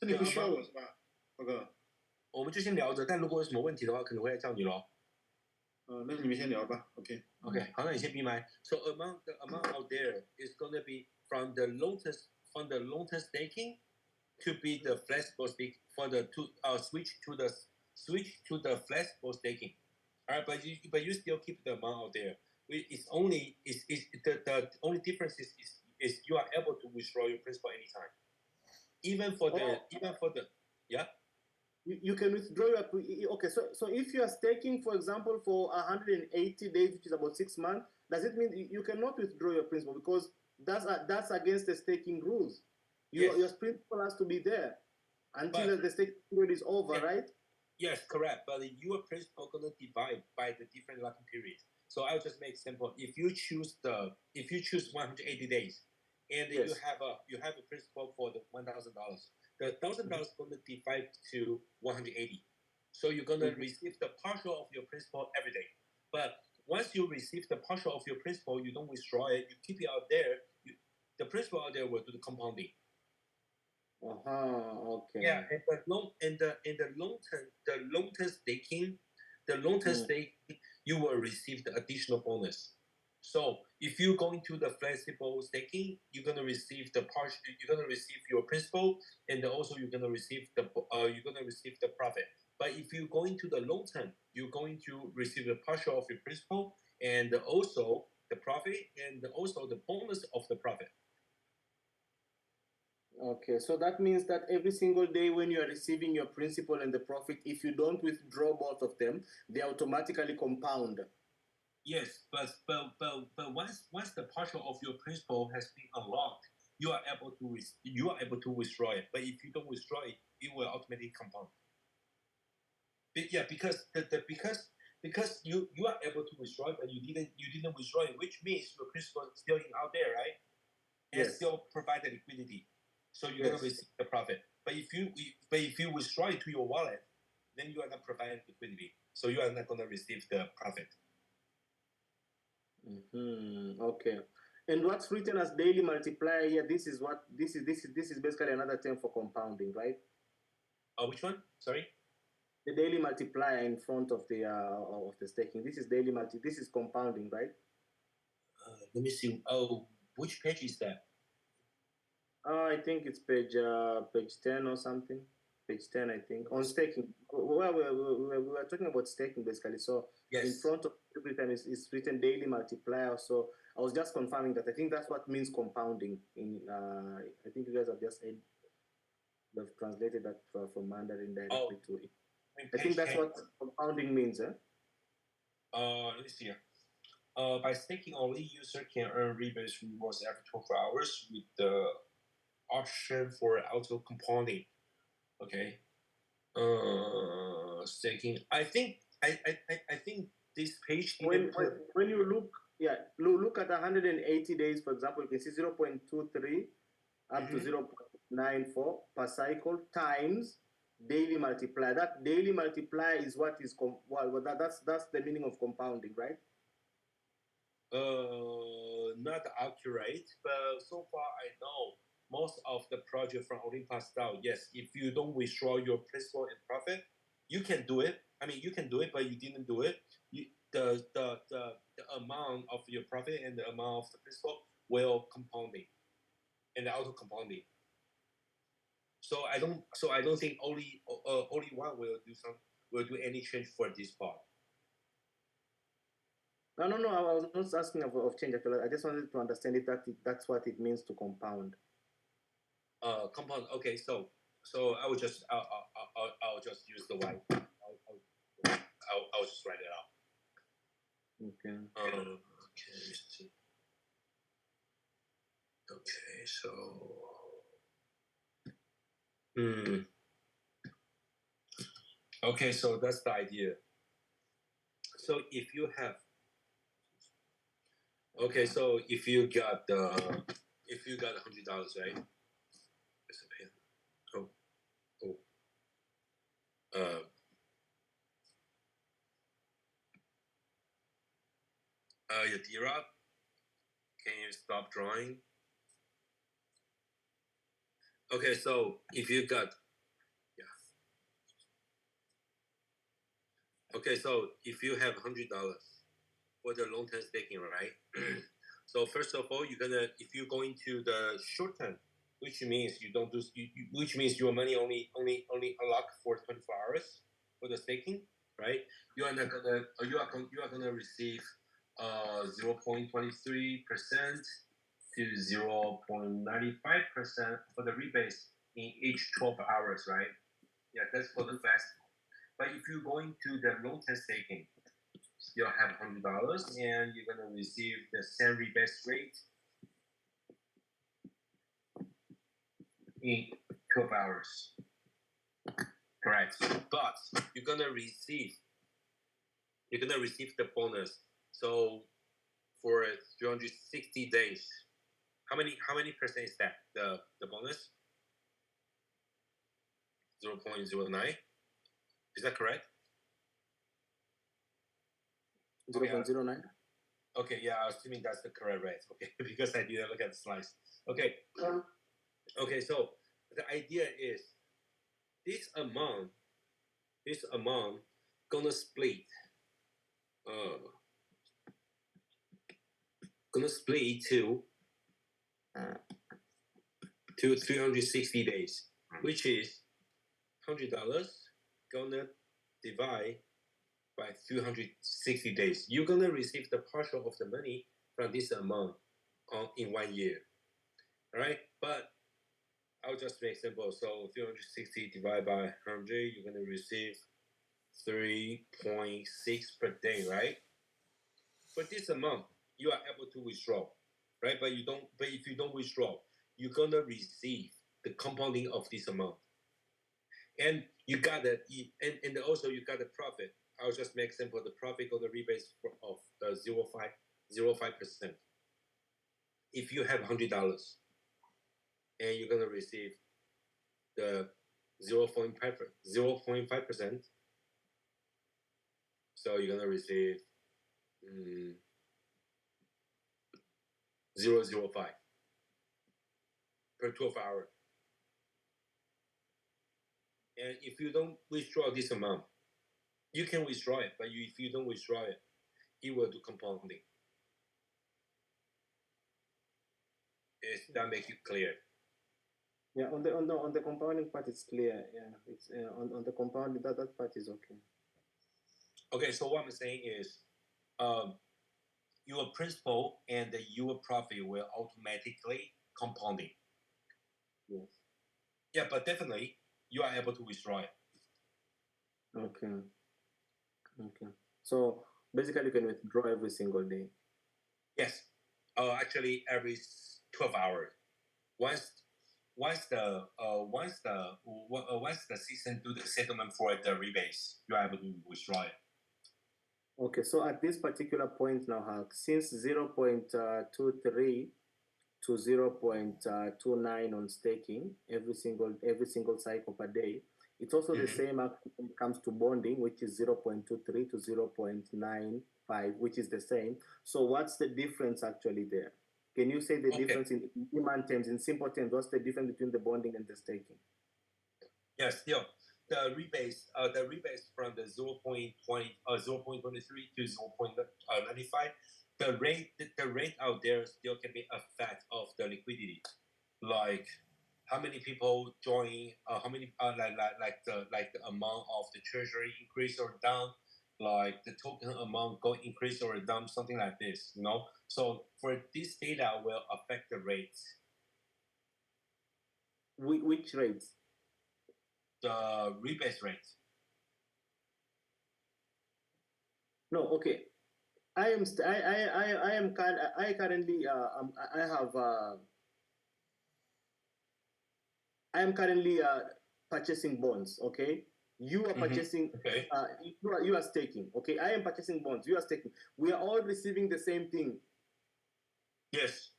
这里不需要我是吧，涛哥？我们就先聊着，但如果有什么问题的话，可能会来叫你咯。那你们先聊吧。OK， 好，那你先闭麦。So the amount out there is gonna be from the long-term staking to be the flexible stake for the switch to the flexible staking. All right, but you still keep the amount out there. The only difference is you are able to withdraw your principal anytime. Even for the yeah. You can withdraw your okay. So if you are staking, for example, for 180 days, which is about 6 months, does it mean you cannot withdraw your principal because that's against the staking rules? Your principal has to be there until the staking period is over, right? Yes, correct. But your principal gonna divide by the different locking periods. So I'll just make simple. If you choose 180 days, and you have a principal for the $1,000. The $1,000 is going to divide to 180. So you're going to receive the partial of your principal every day. But once you receive the partial of your principal, you don't withdraw it. You keep it out there. The principal out there will do the compounding. Okay. Yeah, and the long term staking, you will receive the additional bonus. So if you go into the flexible staking, you're gonna receive your principal, and also you're gonna receive the profit. But if you go into the long term, you're going to receive the partial of your principal and also the profit and also the bonus of the profit. Okay, so that means that every single day when you are receiving your principal and the profit, if you don't withdraw both of them, they automatically compound. Yes, but once the partial of your principal has been unlocked, you are able to withdraw it. But if you don't withdraw it, it will automatically compound. Yeah, because you are able to withdraw it, but you didn't withdraw it, which means your principal is still out there, right? And still provide the liquidity, so you're gonna receive the profit. But if you withdraw it to your wallet, then you are not providing liquidity, so you are not gonna receive the profit. Okay. And what's written as daily multiplier here? This is basically another term for compounding, right? Which one? Sorry. The daily multiplier in front of the staking. This is This is compounding, right? Let me see. Oh, which page is that? I think it's page 10 or something. Page 10, I think, on staking. Well, we were talking about staking basically. So in front of every time it's written daily multiplier. So I was just confirming that. I think that's what means compounding. I think you guys have just they've translated that from Mandarin directly to it. I think that's what compounding means, eh? Let me see here. By staking only, user can earn rebase rewards every 24 hours with the option for auto compounding. Okay. Staking. I think this page. When you look at 180 days, for example, you can see 0.23 up to 0.94 per cycle times daily multiplier. That daily multiplier is what is that's the meaning of compounding, right? Not accurate, but so far I know most of the project from Olympus style, yes, if you don't withdraw your principal and profit, you can do it. I mean, you can do it, but you didn't do it. The amount of your profit and the amount of the principal will compounding, and the auto compounding. So I don't think only one will do any change for this part. No. I was not asking of change. Actually, I just wanted to understand if that's what it means to compound. Compound. Okay, so I will just I'll just use the white. I'll just write it out. Okay. Okay. Okay. So. Okay, so that's the idea. So if you have. Okay, so if you got $100, right? Your D-Rock, can you stop drawing? Okay, so if you got, okay, so if you have $100 for the long-term staking, right? So first of all, if you go into the short term, which means you don't do, which means your money only unlock for 24 hours for the staking, right? You are gonna receive 0.23% to 0.95% for the rebase in each 12 hours, right? Yeah, that's for the fast. But if you go into the long-term staking, you'll have $100 and you're gonna receive the same rebase rate in 12 hours. Correct. But you're gonna receive the bonus. So for 360 days, how many percent is that? The bonus? 0.09. Is that correct? 0.09. Okay, yeah, I was assuming that's the correct rate. Okay, because I didn't look at the slides. Okay. Okay, so the idea is this amount gonna split to 360 days, which is $100 gonna divide by 360 days. You're gonna receive the partial of the money from this amount in 1 year. All right, but I'll just make simple. So 360 divided by 100, you're gonna receive 3.6 per day, right? For this amount, you are able to withdraw, right? But if you don't withdraw, you're gonna receive the compounding of this amount, and you got it, and also you got the profit. I'll just make simple. The profit on the rebase of 0.05%. If you have $100, and you're gonna receive the 0.5%, so you're gonna receive 0.005 per 12 hour. And if you don't withdraw this amount, you can withdraw it, but if you don't withdraw it, it will do compounding. Does that make it clear? Yeah, on the compounding part, it's clear. Yeah, it's on the compounding that part is okay. Okay, so what I'm saying is, your principal and your profit will automatically compounding. Yes. Yeah, but definitely you are able to withdraw it. Okay. So basically, you can withdraw every single day. Yes. Actually, every 12 hours. Once the season do the settlement for the rebase, you are able to withdraw it. Okay, so at this particular point now, Hulk, since 0.23 to 0.29 on staking every single cycle per day, It's also the same when it comes to bonding, which is 0.23 to 0.95, which is the same. So what's the difference actually there? Can you say the difference in human terms, in simple terms? What's the difference between the bonding and the staking? Yes, still the rebates from the 0.23 to 0.95. The rate out there still can be a fact of the liquidity, like how many people join, how many like the amount of the treasury increase or down, like the token amount go increase or down, something like this, you know. So for this data will affect the rates. Which rates? The rebate rate. No, okay. I am currently purchasing bonds. Okay, you are purchasing. Okay. You are staking. Okay, I am purchasing bonds. You are staking. We are all receiving the same thing. Yes.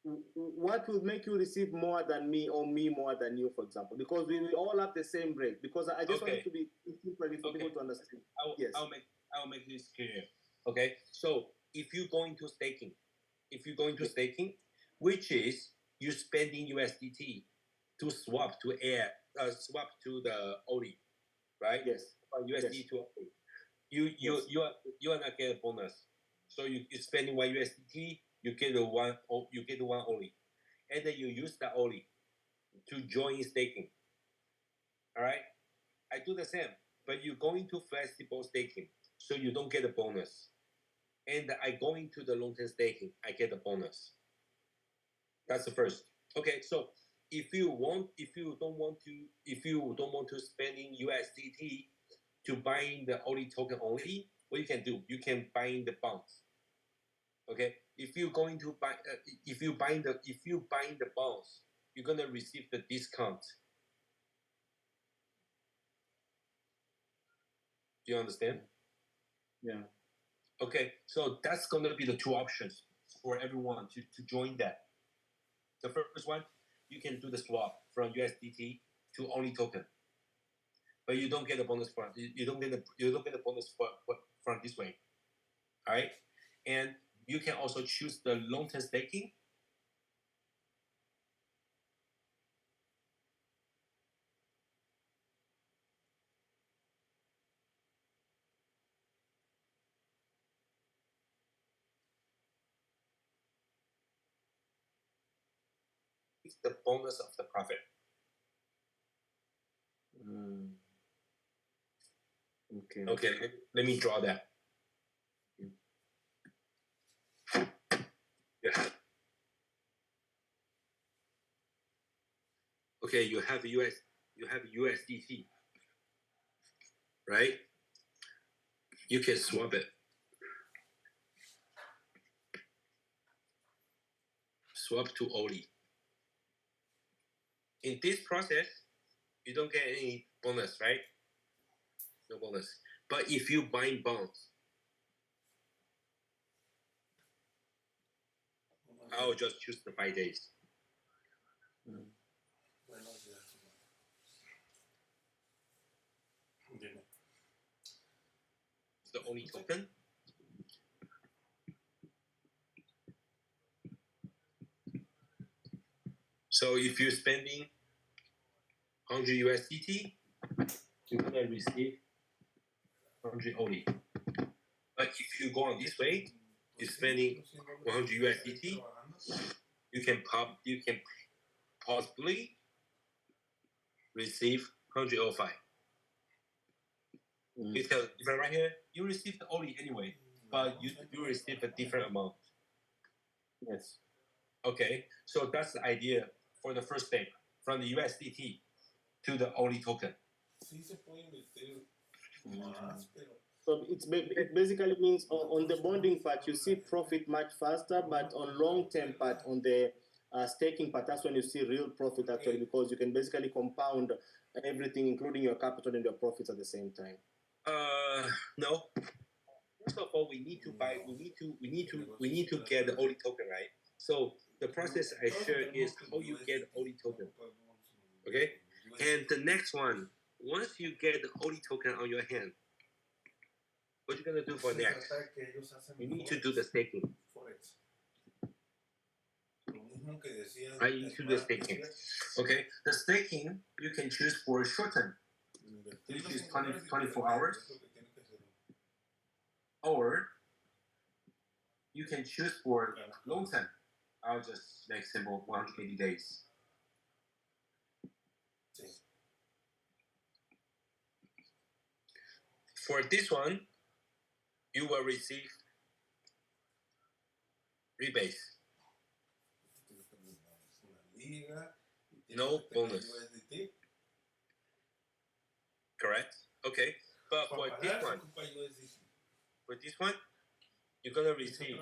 What will make you receive more than me or me more than you, for example? Because we all have the same rate. Because I just want it to be simple for people to understand. I'll make this clear. Okay, so if you go into staking, which is you spending USDT to swap to the OLI, right? Yes. From USD to OLI. You are not getting a bonus. So you spending one USDT, you get the one OLI, and then you use the OLI to join staking. All right, I do the same, but you go into flexible staking, so you don't get a bonus. And I go into the long-term staking, I get a bonus. That's the first. Okay, so if you don't want to spending USDT to buying the OLI token only, what you can do? You can buy the bonds. Okay, if you buying the bonds, you're gonna receive the discount. Do you understand? Yeah. Okay, so that's gonna be the two options for everyone to join that. The first one, you can do the swap from USDT to OLI token, but you don't get a bonus from from this way. All right, and you can also choose the long-term staking. It's the bonus of the profit. Okay. Okay, let me draw that. Yeah. Okay, you have USDT, right? You can swap it. Swap to OLI. In this process, you don't get any bonus, right? No bonus. But if you buy bonds, I'll just choose the 5 days. The OLI token. So if you're spending 100 USDT, you're gonna receive 100 OLI. But if you go on this way, you're spending 100 USDT, you can possibly receive 105. Because if I'm right here, you receive the OLI anyway, but you receive a different amount. Yes. Okay, so that's the idea for the first step, from the USDT to the OLI token. So it basically means on the bonding part, you see profit much faster, but on long-term part, on the staking part, that's when you see real profit actually, because you can basically compound everything, including your capital and your profits at the same time. No. First of all, we need to get the OLI token, right? So the process I shared is how you get OLI token. Okay, and the next one once you get the OD token on your hand, what you're gonna do for next? You need to do the staking. Right, you need to do the staking. Okay, the staking you can choose for short term. You choose 24 hours, or you can choose for long term. I'll just make simple 180 days. For this one, you will receive rebate. No bonus. Correct? Okay. But for this one, you're gonna receive.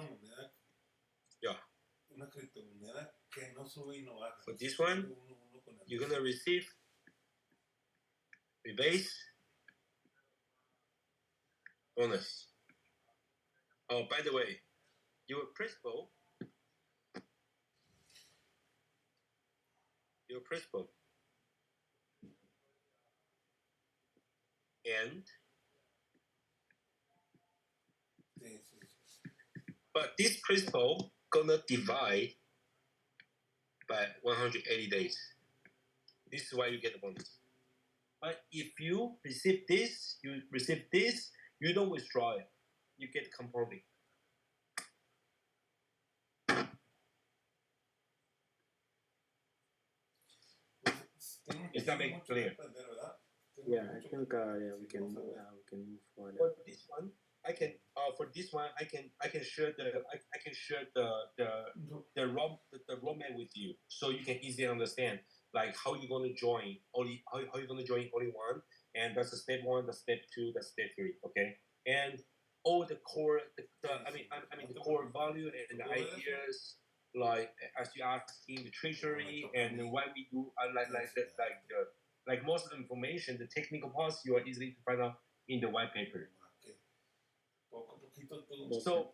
Yeah. For this one, you're gonna receive rebate, bonus. Oh, by the way, your principal and but this principal gonna divide by 180 days. This is why you get the bonus. But if you receive this, you don't withdraw it. You get compounding. Is that making clear? Yeah, I think we can move forward. For this one, I can share the roadmap with you, so you can easily understand like how you're gonna join only one, and that's the step 1, the step 2, the step 3. Okay, and all the core the core value and the ideas, like as you asking the treasury and why we do like most of the information, the technical parts, you are easily to find out in the white paper. So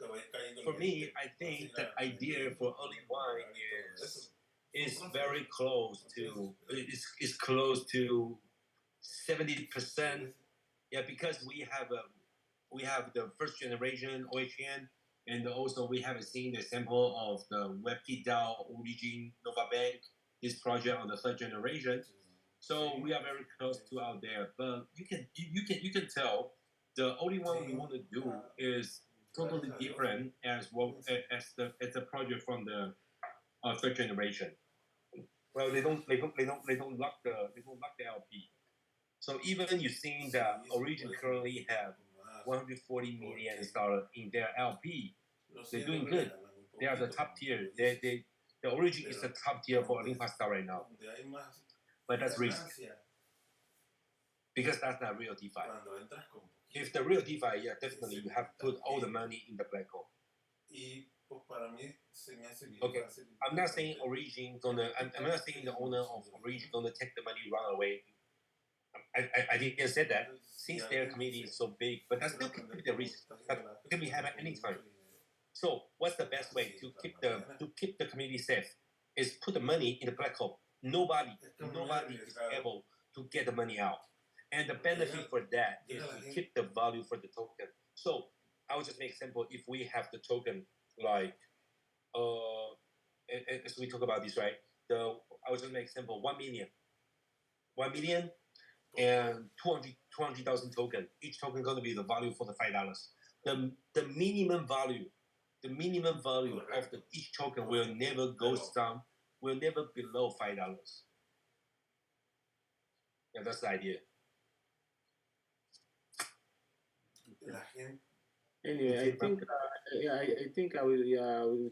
for me, I think the idea for only one is very close to is close to 70%. Yeah, because we have the first generation OHN, and also we have seen the sample of the WebKit DAO, Origin, Novabank, this project on the third generation. So we are very close to out there, but you can tell the only one we want to do is totally different as the project from the third generation. Well, they don't lock the LP. So even you seeing that Origin currently have $140 million in their LP, they're doing good. They are the top tier. The Origin is the top tier for Olympus Star right now. But that's risk, because that's not real DeFi. If the real DeFi, yeah, definitely you have to put all the money in the black hole. Okay, I'm not saying Origin gonna. I'm not saying the owner of Origin gonna take the money run away. I didn't say that, since their committee is so big, but that still could be the risk. That can be happen anytime. So what's the best way to keep the community safe? Is put the money in the black hole. Nobody is able to get the money out. And the benefit for that is to keep the value for the token. So I will just make example. If we have the token like as we talk about this, right? I will just make example 1 million and 200,000 token. Each token gonna be the value for the $5. The minimum value of each token will never go down, will never below $5. Yeah, that's the idea. Anyway, I think I will. You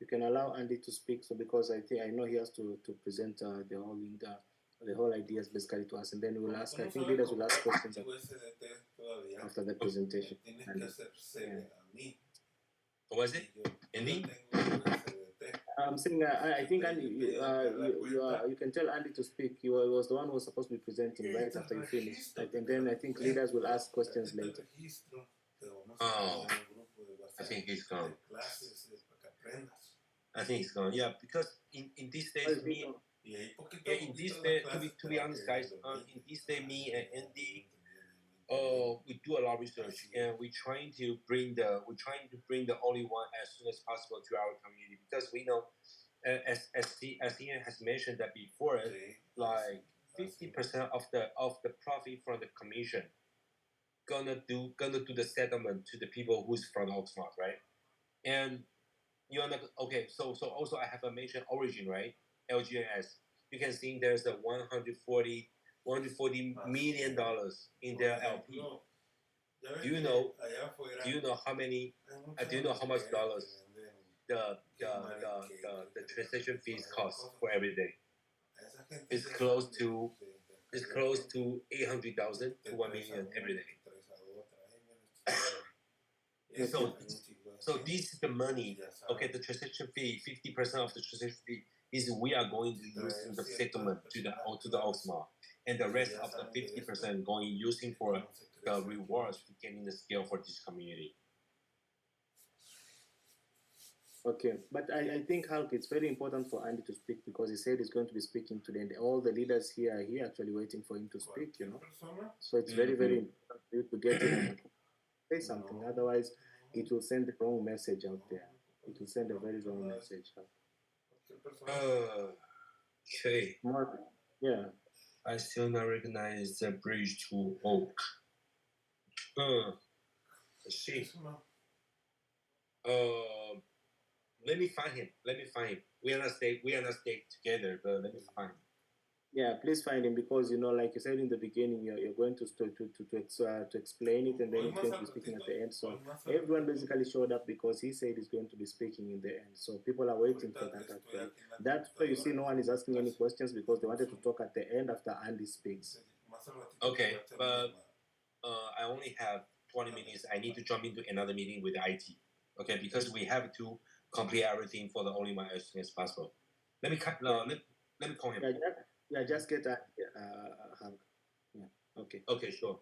can allow Andy to speak. So because I know he has to present the whole ideas basically to us, and then we'll ask. I think leaders will ask questions after the presentation. What was it? Andy? I'm saying I think Andy, you can tell Andy to speak. He was the one who was supposed to be presenting right after you finish, and then I think leaders will ask questions later. Oh, I think he's gone. Yeah, because in these days, Yeah, in this day, to be honest, guys, in this day, me and Andy, we do a lot of research, and we're trying to bring the only one as soon as possible to our community, because we know, as Ian has mentioned that before, like 50% of the profit from the commission gonna do the settlement to the people who's from OAKSMART, right? And you're not okay. So also I have a mentioned origin, right? LGNS. You can see there's a 140 million dollars in their LP. Do you know? Do you know how many? Do you know how much dollars the transaction fees cost for every day? It's close to 800,000 to 1 million every day. So this is the money. Okay, the transaction fee, 50% of the transaction fee is we are going to use in the settlement to the OAKSMART, and the rest of the 50% going using for the rewards to getting the scale for this community. Okay, but I think, Hulk, it's very important for Andy to speak, because he said he's going to be speaking today, and all the leaders here are here actually waiting for him to speak, you know. So it's very, very important for you to get in and say something. Otherwise, it will send the wrong message out there. It will send a very wrong message out. Okay. Yeah. I still not recognize the bridge to Oak. Let's see. Let me find him. We are not stay together, but let me find him. Yeah, please find him, because you know, like you said in the beginning, you're going to explain it, and then he's going to be speaking at the end. So everyone basically showed up because he said he's going to be speaking in the end. So people are waiting for that actually. That's why you see no one is asking any questions, because they wanted to talk at the end after Andy speaks. Okay, but I only have 20 minutes. I need to jump into another meeting with IT. Okay, because we have to complete everything for the only one as soon as possible. Let me call him. Just get that. Yeah. Okay. Okay, sure.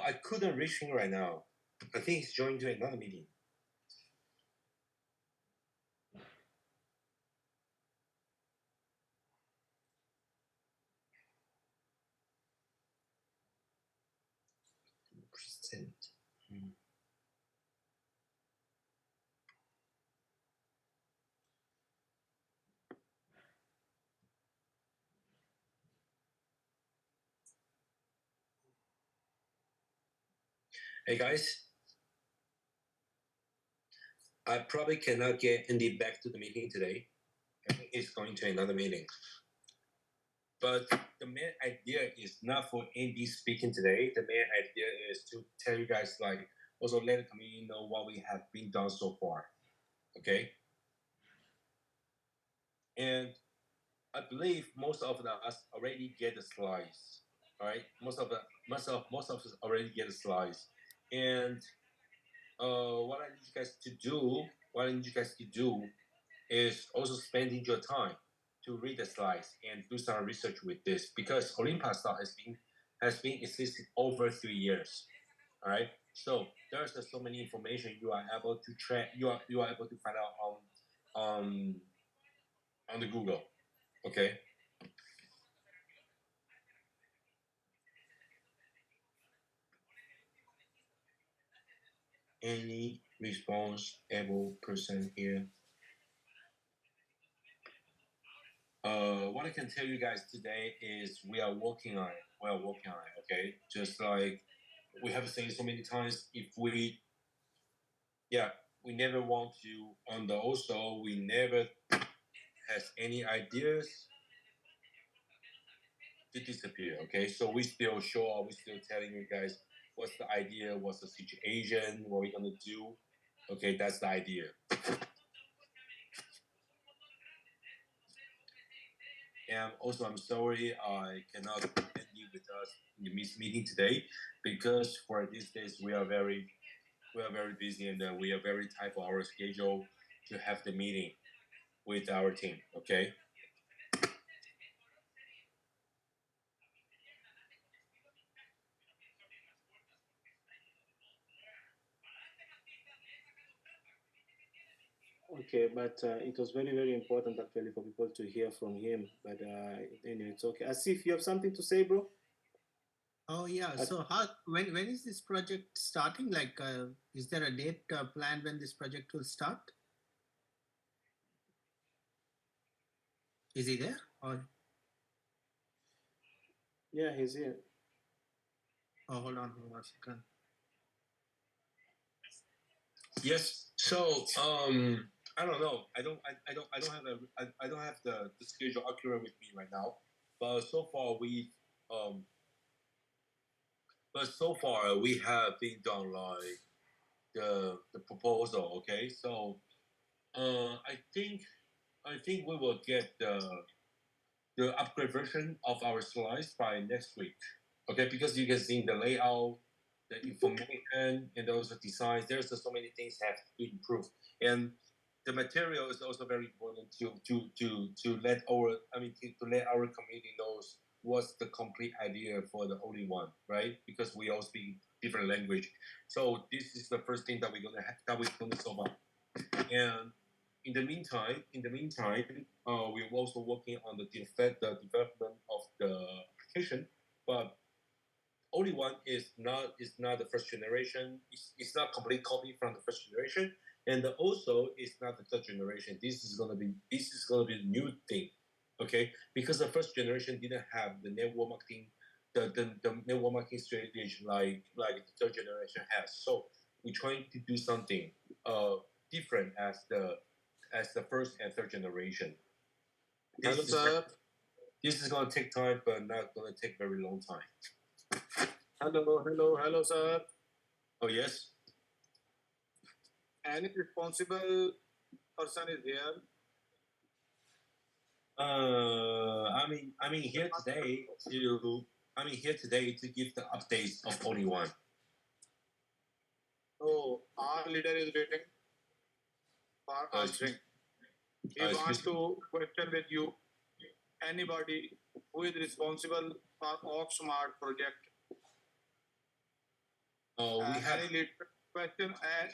I couldn't reach him right now. I think he's joined to another meeting. Present. Hey guys, I probably cannot get Andy back to the meeting today. I think he's going to another meeting. But the main idea is not for Andy speaking today. The main idea is to tell you guys, like, also let the community know what we have been done so far. Okay? And I believe most of us already get the slides. All right? Most of most of us already get the slides. And what I need you guys to do is also spending your time to read the slides and do some research with this, because Olympus style has been existing over 3 years. All right, so there's so many information you are able to track. You are able to find out on the Google. Okay. Any responsible person here? What I can tell you guys today is we are working on it. We are working on it. Okay, just like we have said so many times, if we never want to, and also we never has any ideas to disappear. Okay, so we still sure, we still telling you guys what's the idea, what's the situation, what we're gonna do. Okay, that's the idea. And also, I'm sorry I cannot be with us in the meeting today, because for these days we are very busy, and we are very tight for our schedule to have the meeting with our team. Okay. Okay, but it was very, very important actually for people to hear from him. But anyway, it's okay. Asif, you have something to say, bro? Oh yeah. So when is this project starting? Like, is there a date planned when this project will start? Is he there? Or Yeah, he's here. oh, hold on a second. Yes. So I don't know. I don't have the schedule accurate with me right now. But so far we have been done like the proposal. Okay. So I think we will get the upgrade version of our slides by next week. Okay, because you can see the layout, the information, and also designs. There's so many things have to improve, and the material is also very important to let our community knows what's the complete idea for the only one, right? Because we all speak different language, so this is the first thing that we're gonna solve up. And in the meantime, we're also working on the development of the application, but only one is not the first generation. It's not complete copy from the first generation, and also it's not the third generation. This is gonna be the new thing, okay? Because the first generation didn't have the network marketing, the network marketing strategy like the third generation has. So we're trying to do something different as the first and third generation. This is gonna take time, but not gonna take very long time. Hello, sir. Oh yes. Any responsible person is here? I'm here today to give the updates of only one. Oh, our leader is waiting for answering. He wants to question with you. Anybody who is responsible for OAKSMART project? We have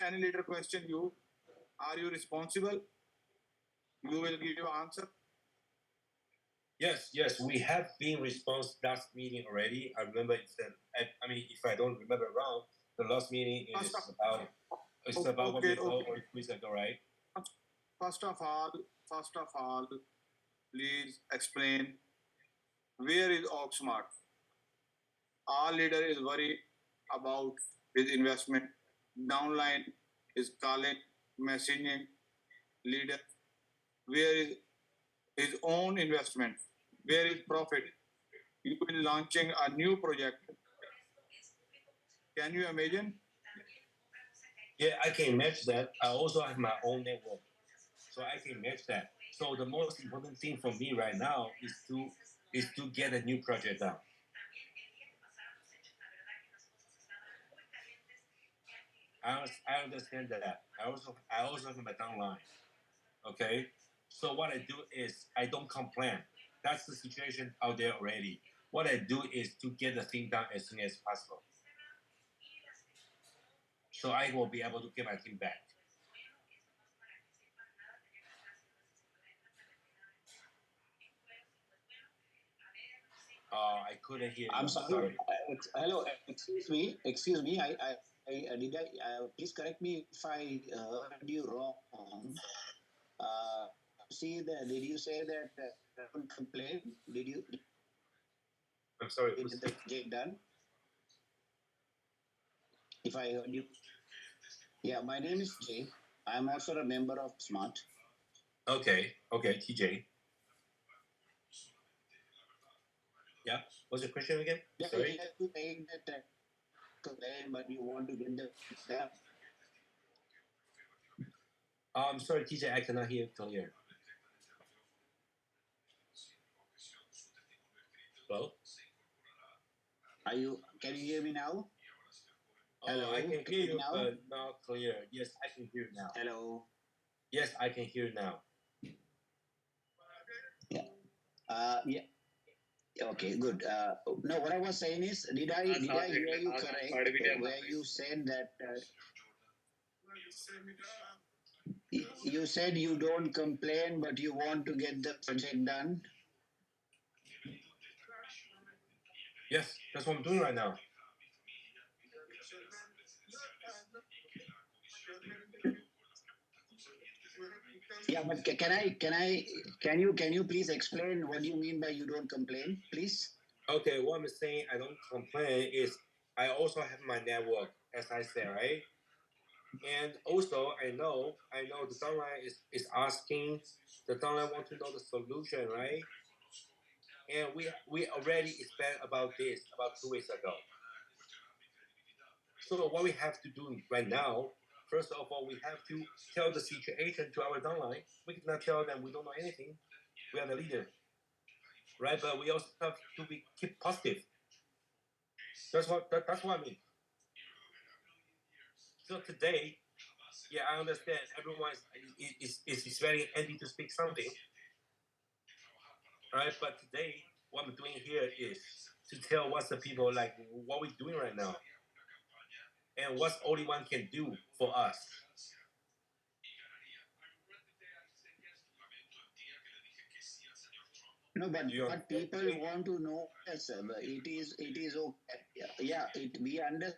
any leader question you. Are you responsible? You will give your answer. Yes, we have been response last meeting already. I remember if I don't remember wrong, the last meeting is about 1 week or 2 weeks ago, right? First of all, please explain where is OAKSMART? Our leader is worried about his investment. Downline is calling, messaging leader. Where is his own investment? Where is profit? You will be launching a new project. Can you imagine? Yeah, I can match that. I also have my own network, so I can match that. So the most important thing for me right now is to get a new project done. I understand that. I also have my downline. Okay, so what I do is I don't complain. That's the situation out there already. What I do is to get the thing done as soon as possible, so I will be able to get my team back. I couldn't hear you. I'm sorry. Hello, excuse me. Please correct me if I heard you wrong. Did you say that don't complain? I'm sorry. Did the project done? If I heard you. Yeah, my name is Jay. I'm also a member of SMART. Okay, TJ. Yeah, what's the question again? Yeah, sorry. You have to take that complain, but you want to get the done. I'm sorry, TJ, I cannot hear clear. Hello? Can you hear me now? Hello. I can hear you now, but not clear. Yes, I can hear you now. Hello. Yes, I can hear you now. Yeah. Yeah. Okay, good. No, what I was saying is, did I hear you correct? Where you said that you said you don't complain, but you want to get the project done. Yes, that's what I'm doing right now. Yeah, but can you please explain what you mean by you don't complain, please? Okay, what I'm saying I don't complain is I also have my network, as I said, right? And also I know the downline is asking, the downline want to know the solution, right? And we already spent about this about 2 weeks ago. So what we have to do right now, first of all, we have to tell the situation to our downline. We cannot tell them we don't know anything. We are the leader, right? But we also have to keep positive. That's what I mean. So today, yeah, I understand everyone is expecting Andy to speak something, right? But today, what I'm doing here is to tell what's the people like what we're doing right now, and what's only one can do for us. No, but what people want to know is it is okay. Yeah, we understand.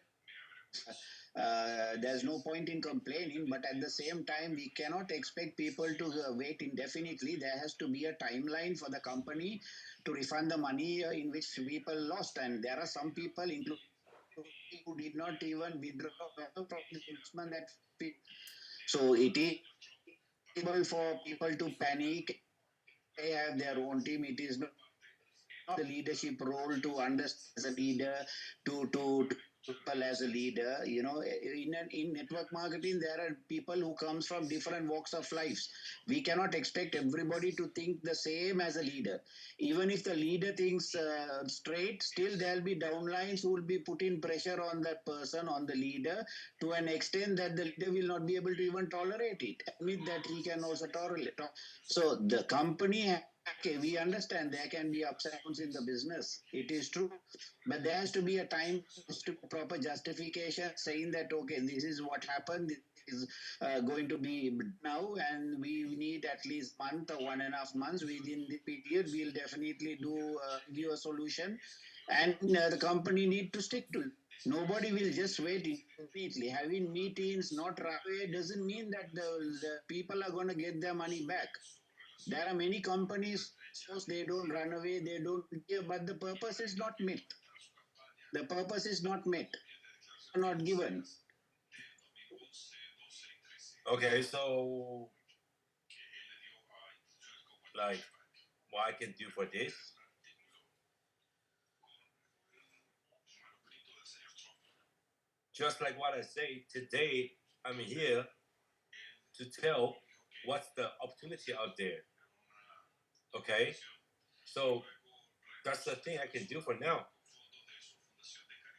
There's no point in complaining, but at the same time, we cannot expect people to wait indefinitely. There has to be a timeline for the company to refund the money in which people lost, and there are some people, including who did not even withdraw from the investment that. So it is possible for people to panic. They have their own team. It is not the leadership role to understand as a leader, to people as a leader. In network marketing, there are people who comes from different walks of life. We cannot expect everybody to think the same as a leader. Even if the leader thinks straight, still there will be downlines who will be putting pressure on that person, on the leader, to an extent that the leader will not be able to even tolerate it. Admit that he can also tolerate. So the company, okay, we understand there can be ups and downs in the business. It is true. But there has to be a time to proper justification saying that, okay, this is what happened. This is going to be now, and we need at least a month or 1.5 months. Within the period, we'll definitely give a solution. And the company need to stick to it. Nobody will just wait immediately. Having meetings, not run away, doesn't mean that the people are going to get their money back. There are many companies, they don't run away, they don't give, but the purpose is not met. The purpose is not met, not given. Okay, so like what I can do for this? Just like what I say today, I'm here to tell what's the opportunity out there. Okay, so that's the thing I can do for now.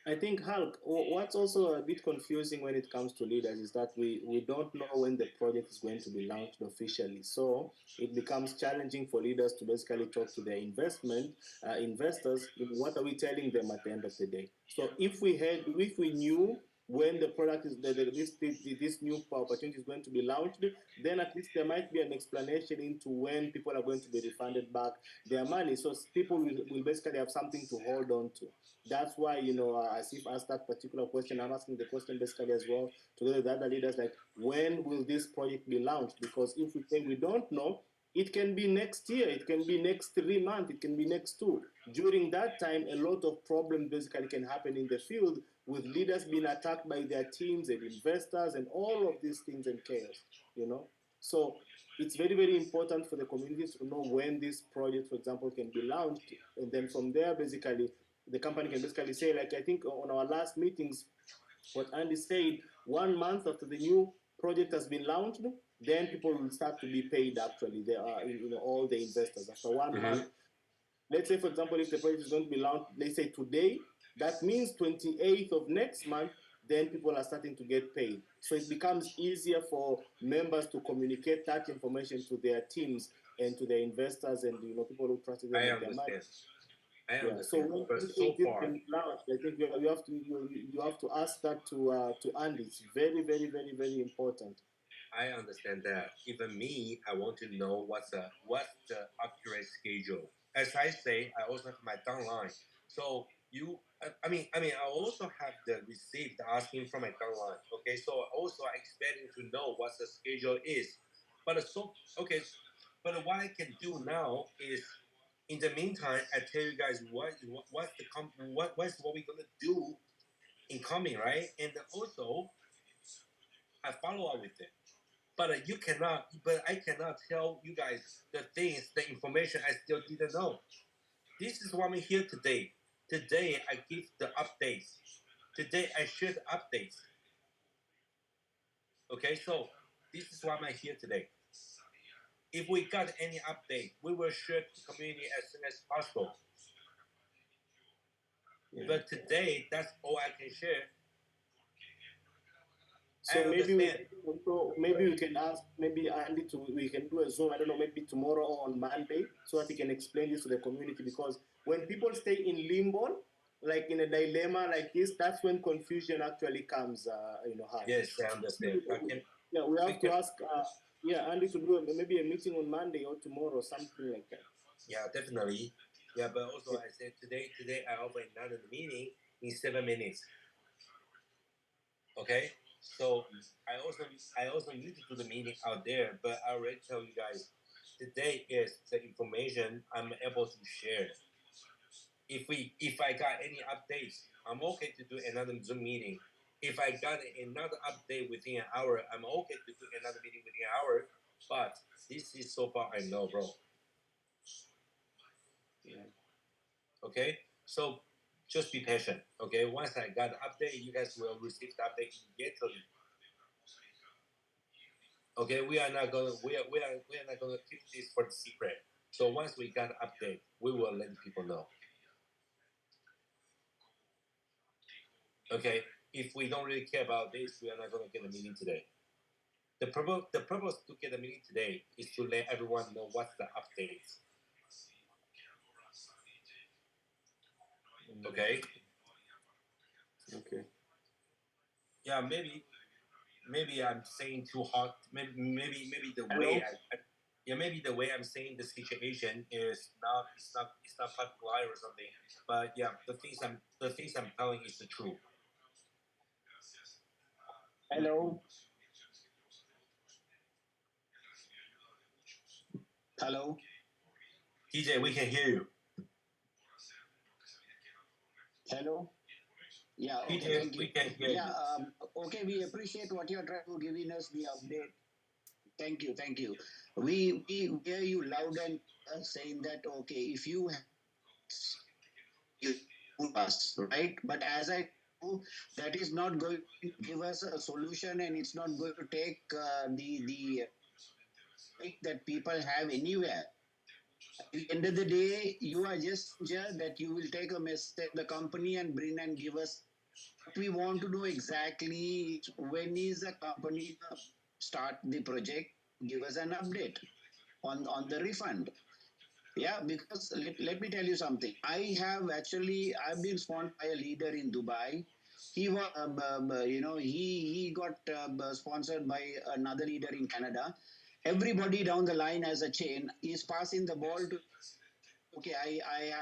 I think, Hulk, what's also a bit confusing when it comes to leaders is that we don't know when the project is going to be launched officially. So it becomes challenging for leaders to basically talk to their investors. What are we telling them at the end of the day? So if we knew when the product is this new opportunity is going to be launched, then at least there might be an explanation into when people are going to be refunded back their money. So people will basically have something to hold on to. That's why, as if asked that particular question, I'm asking the question basically as well together with the other leaders, like, when will this project be launched? Because if we say we don't know, it can be next year, it can be next 3 months, it can be next two. During that time, a lot of problems basically can happen in the field, with leaders being attacked by their teams and investors and all of these things and chaos. So it's very, very important for the communities to know when this project, for example, can be launched. And then from there, basically, the company can basically say, like, I think on our last meetings, what Andy said, 1 month after the new project has been launched, then people will start to be paid. Actually, there are, all the investors after 1 month. Let's say, for example, if the project is going to be launched, let's say today, that means 28th of next month, then people are starting to get paid. So it becomes easier for members to communicate that information to their teams and to their investors and people who trust them with their money. I Yeah. So understand. when But you so think this far, can be launched, I think you have to ask that to Andy. It's very, very, very, very important. I understand that. Even me, I want to know what's the accurate schedule. As I say, I also have my downline. So I also have the receipt asking from my downline. Okay, so also I expecting to know what the schedule is. But but what I can do now is, in the meantime, I tell you guys what's what we're gonna do in coming, right? And also I follow up with it. But I cannot tell you guys the information I still didn't know. This is why I'm here today. Today I give the updates. Today I share the updates. Okay, so this is why I'm here today. If we got any update, we will share to the community as soon as possible. Yeah. But today, that's all I can share. So maybe we can ask maybe Andy we can do a Zoom, I don't know, maybe tomorrow or on Monday, so that he can explain this to the community. Because when people stay in limbo, like in a dilemma like this, that's when confusion actually comes. Yes, I understand. Yeah, we have to ask. Andy to do maybe a meeting on Monday or tomorrow, something like that. Yeah, definitely. Yeah, but also I said today I offer another meeting in 7 minutes. Okay, so I also need to do the meeting out there, but I already tell you guys, today is the information I'm able to share. If I got any updates, I'm okay to do another Zoom meeting. If I got another update within an hour, I'm okay to do another meeting within an hour. But this is so far I know, bro. Yeah. Okay, so just be patient. Okay, once I got the update, you guys will receive the update immediately. Okay, we are not gonna keep this for the secret. So once we got an update, we will let people know. Okay, if we don't really care about this, we are not gonna get a meeting today. The purpose to get a meeting today is to let everyone know what's the updates. Okay. Okay. Yeah, maybe I'm saying too hot. Maybe the way maybe the way I'm saying the situation is not popular or something. But yeah, the things I'm telling is the truth. Hello. Hello. DJ, we can hear you. Hello. Yeah. Okay. DJ, Thank you. we can hear you. Okay. We appreciate what you're trying to giving us the update. Thank you. Thank you. We hear you loud and saying that okay, if you us, right? But as I know, that is not going to give us a solution, and it's not going to take the that people have anywhere. At the end of the day, you are just here that you will take a message of the company and bring and give us What we want to know exactly is when is the company start the project, give us an update on the refund. Yeah, because let me tell you something. I've been sponsored by a leader in Dubai. He was, he got sponsored by another leader in Canada. Everybody down the line as a chain is passing the ball to. Okay, I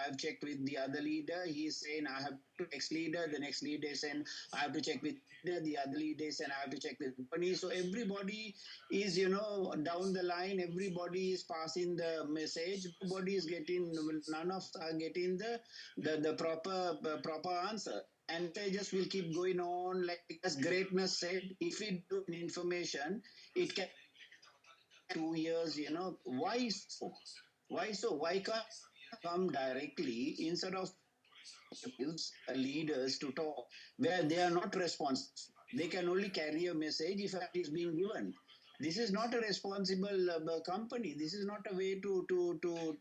have checked with the other leader. He's saying I have to next leader. The next leader is saying I have to check with the other leader is saying I have to check with company. So everybody is down the line. Everybody is passing the message. Nobody is getting. None of us are getting the proper answer. And they just will keep going on like as greatness said. If we do information, it can 2 years. Why so? Why so? Why can't come directly instead of leaders to talk where they are not responsive? They can only carry a message if it is being given. This is not a responsible company. This is not a way to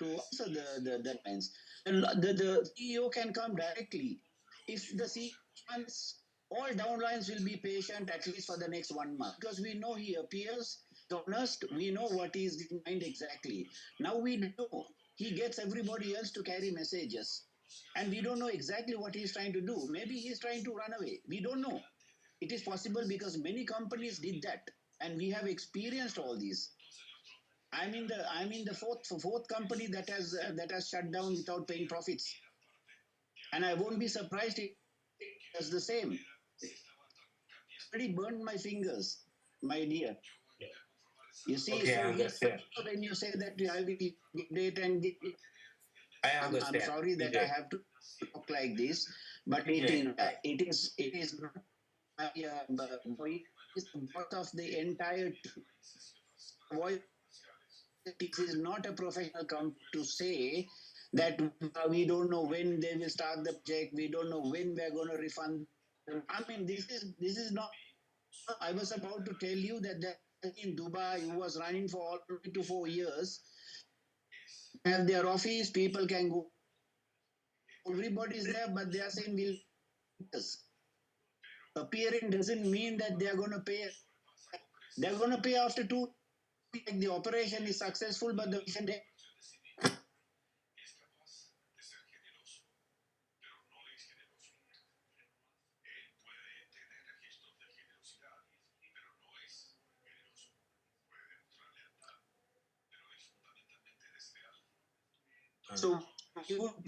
answer the lines. The CEO can come directly. If the CEO wants, all downlines will be patient at least for the next 1 month because we know he appears honest. We know what is in mind exactly. Now we know he gets everybody else to carry messages. And we don't know exactly what he's trying to do. Maybe he's trying to run away. We don't know. It is possible because many companies did that, and we have experienced all these. I'm in the fourth company that has shut down without paying profits, and I won't be surprised if it's the same. It's already burned my fingers, my dear. You see, Okay, I so yes, understand. when you say that I will date and I I'm understand. sorry that TJ. I have to talk like this, but TJ. it is not it is the voice of the entire voice. It is not a professional come to say that we don't know when they will start the project. We don't know when we are going to refund. I mean, this is not. I was about to tell you that in Dubai, who was running for all 3 to 4 years, have their office. People can go. Everybody is there, but they are saying we'll. Appearing doesn't mean that they are going to pay. They're going to pay after 2. Like the operation is successful, but the patient. So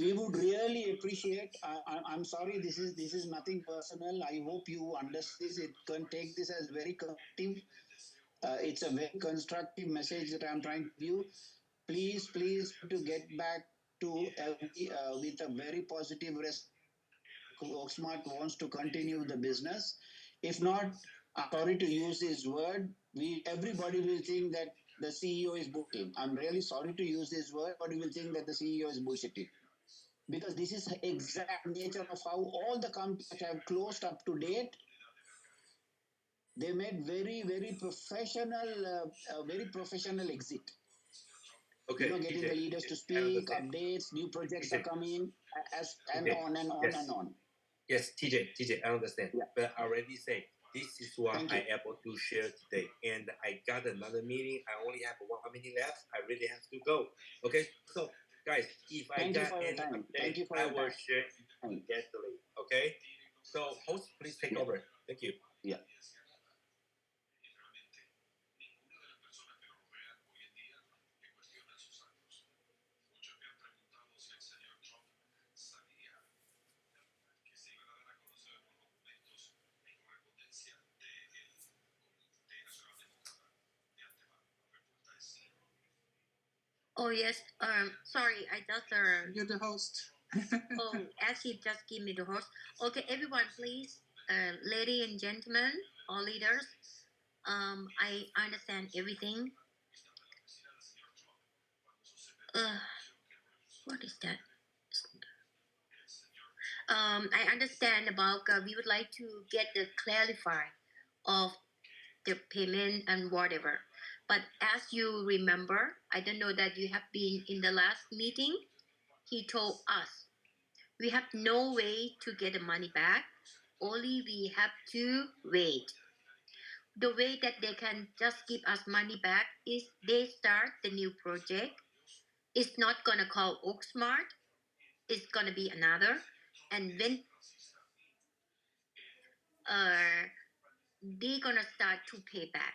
we would really appreciate. I'm sorry, this is nothing personal. I hope you understand this. It can take this as very constructive. It's a very constructive message that I'm trying to give you. Please, to get back to with a very positive response. OAKSMART wants to continue the business. If not, I'm sorry to use this word, everybody will think that the CEO is bullshitting. I'm really sorry to use this word, but you will think that the CEO is bullshitting. Because this is the exact nature of how all the companies have closed up to date. They made very professional exit. Okay. Getting TJ, the leaders to speak, updates, new projects are coming, and TJ, on and on yes. and on. Yes, TJ, I understand. Yeah. But I already say this is what Thank I you. able to share today. And I got another meeting. I only have 1 minute left. I really have to go. Okay, so guys, if I Thank you got for your any time. update, Thank you for I your will time. share immediately. Okay. So host, please take Yeah. over. Thank you. Yeah. Oh yes. Sorry, I just You're the host. oh, actually, just give me the host. Okay, everyone, please, ladies and gentlemen, all leaders. I understand everything. What is that? I understand about. We would like to get the clarify of the payment and whatever. But as you remember, I don't know that you have been in the last meeting. He told us We have no way to get the money back. Only we have to wait. The way that they can just give us money back is they start the new project. It's not gonna call OAKSMART. It's gonna be another. And when they're gonna start to pay back.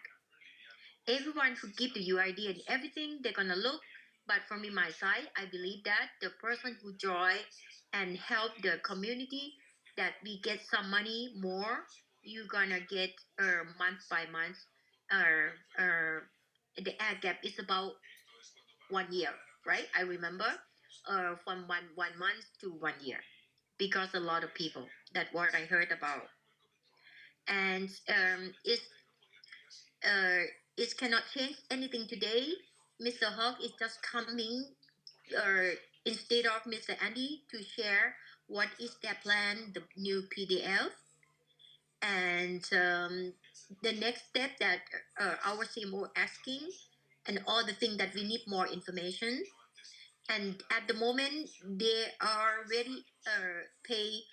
Everyone who give the UID and everything, they're gonna look. But from my side, I believe that the person who join and help the community, that we get some money more, you're gonna get month by month. The air gap is about 1 year, right? I remember from one month to 1 year, because a lot of people. That's what I heard about. And it cannot change anything today. Mr. Hawk is just coming instead of Mr. Andy to share what is their plan, the new PDF, and the next step that our CMO asking, and all the things that we need more information. And at the moment, they are very pay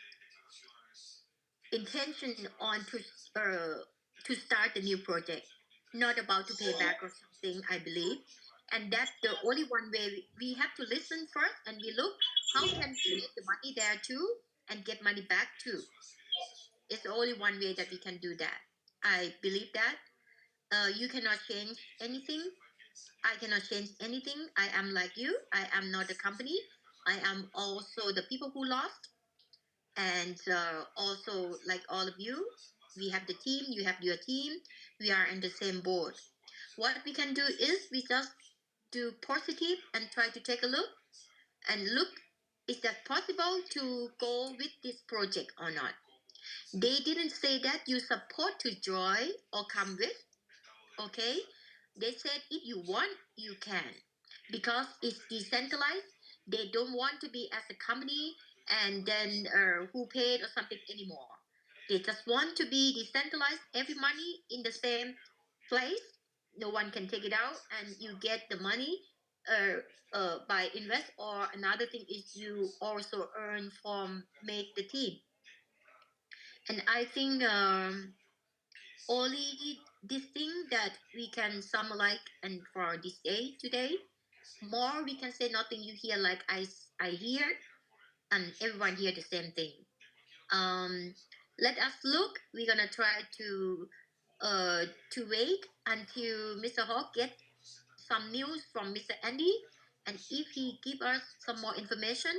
intention on to start the new project, not about to pay back or something, I believe. And that's the only one way we have to listen first, and we look how can we get the money there too and get money back too. It's only one way that we can do that. I believe that you cannot change anything. I cannot change anything. I am like you. I am not a company. I am also the people who lost. And also, like all of you, we have the team, you have your team, we are in the same boat. What we can do is we just do positive and try to take a look and look, is that possible to go with this project or not? They didn't say that you support to join or come with, okay? They said if you want, you can. Because it's decentralized, they don't want to be as a company and then who paid or something anymore. They just want to be decentralized, every money in the same place. No one can take it out, and you get the money by invest. Or another thing is you also earn from make the team. And I think only this thing that we can summarize, and for this day today, more we can say nothing. You hear like I hear, and everyone hear the same thing. Let us look. We're gonna try to wait until Mr. Hawk get some news from Mr. Andy, and if he give us some more information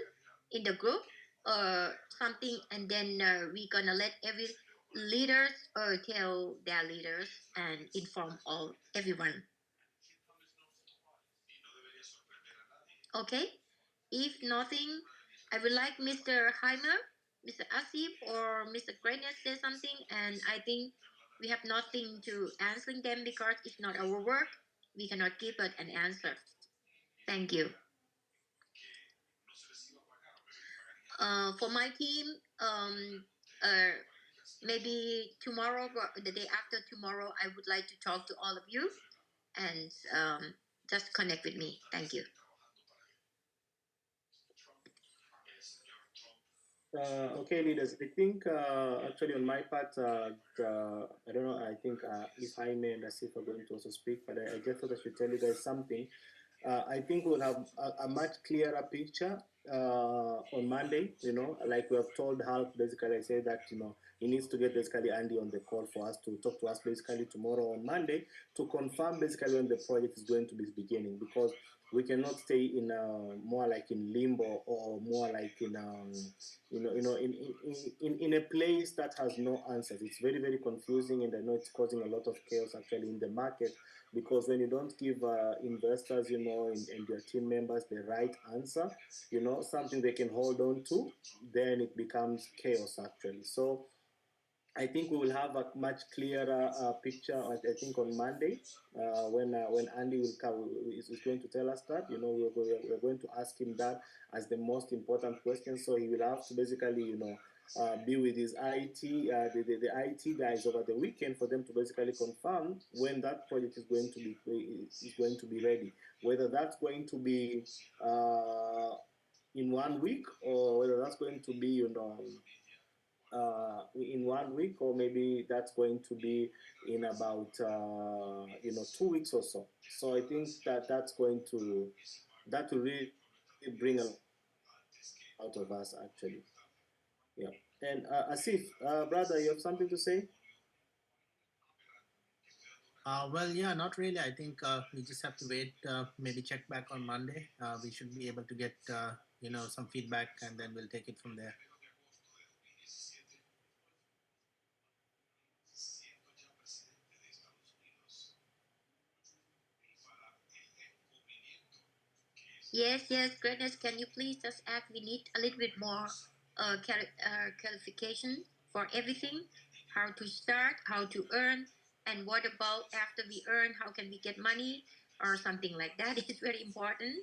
in the group or something, and then we're gonna let every leaders tell their leaders and inform all everyone. Okay. If nothing, I would like Mr. Heimer, Mr. Asif, or Mr. Greatness say something, and I think we have nothing to answering them because it's not our work. We cannot give it an answer. Thank you. For my team, maybe tomorrow or the day after tomorrow, I would like to talk to all of you and just connect with me. Thank you. Okay, leaders. I think actually on my part, I don't know. I think if Jaime and Asif are going to also speak, but I just thought I should tell you guys something. I think we'll have a much clearer picture on Monday. You know, like we have told Hulk. Basically, I said that he needs to get basically Andy on the call for us to talk to us basically tomorrow on Monday to confirm basically when the project is going to be beginning, because we cannot stay in more like in limbo, or more like in in a place that has no answers. It's very, very confusing, and I know it's causing a lot of chaos actually in the market, because when you don't give investors, and their team members the right answer, something they can hold on to, then it becomes chaos actually. So I think we will have a much clearer picture. I think on Monday, when Andy will come, is going to tell us that. We're going to ask him that as the most important question. So he will have to basically, be with his IT, the IT guys over the weekend for them to basically confirm when that project is going to be ready. Whether that's going to be in 1 week, or whether that's going to be, in 1 week, or maybe that's going to be in about 2 weeks or so. So I think that's going to really bring a lot out of us, actually. Yeah. And Asif, brother, you have something to say? Well, yeah, not really. I think we just have to wait. Maybe check back on Monday. We should be able to get some feedback, and then we'll take it from there. Yes, greatness. Can you please just add? We need a little bit more clarification for everything. How to start, how to earn, and what about after we earn? How can we get money or something like that? It's very important.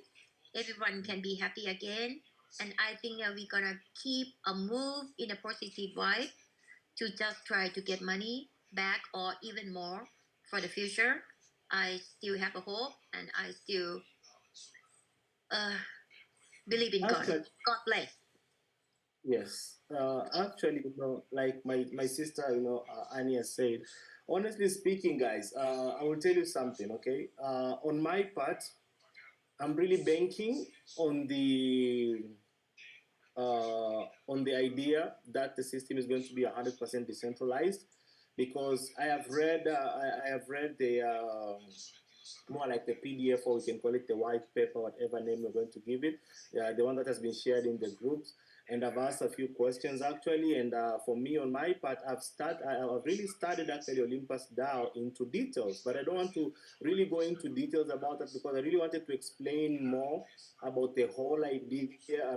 Everyone can be happy again, and I think we're gonna keep a move in a positive vibe to just try to get money back or even more for the future. I still have a hope, and I still believe in God. Actually, God bless. yes. Actually, like my sister, Anya said, honestly speaking, guys, I will tell you something, okay? On my part, I'm really banking on the idea that the system is going to be 100% decentralized, because I have read the more like the PDF, or we can call it the white paper, whatever name we're going to give it, the one that has been shared in the groups. And I've asked a few questions, actually. And for me, on my part, I've really studied actually Olympus DAO into details, but I don't want to really go into details about it, because I really wanted to explain more about the whole idea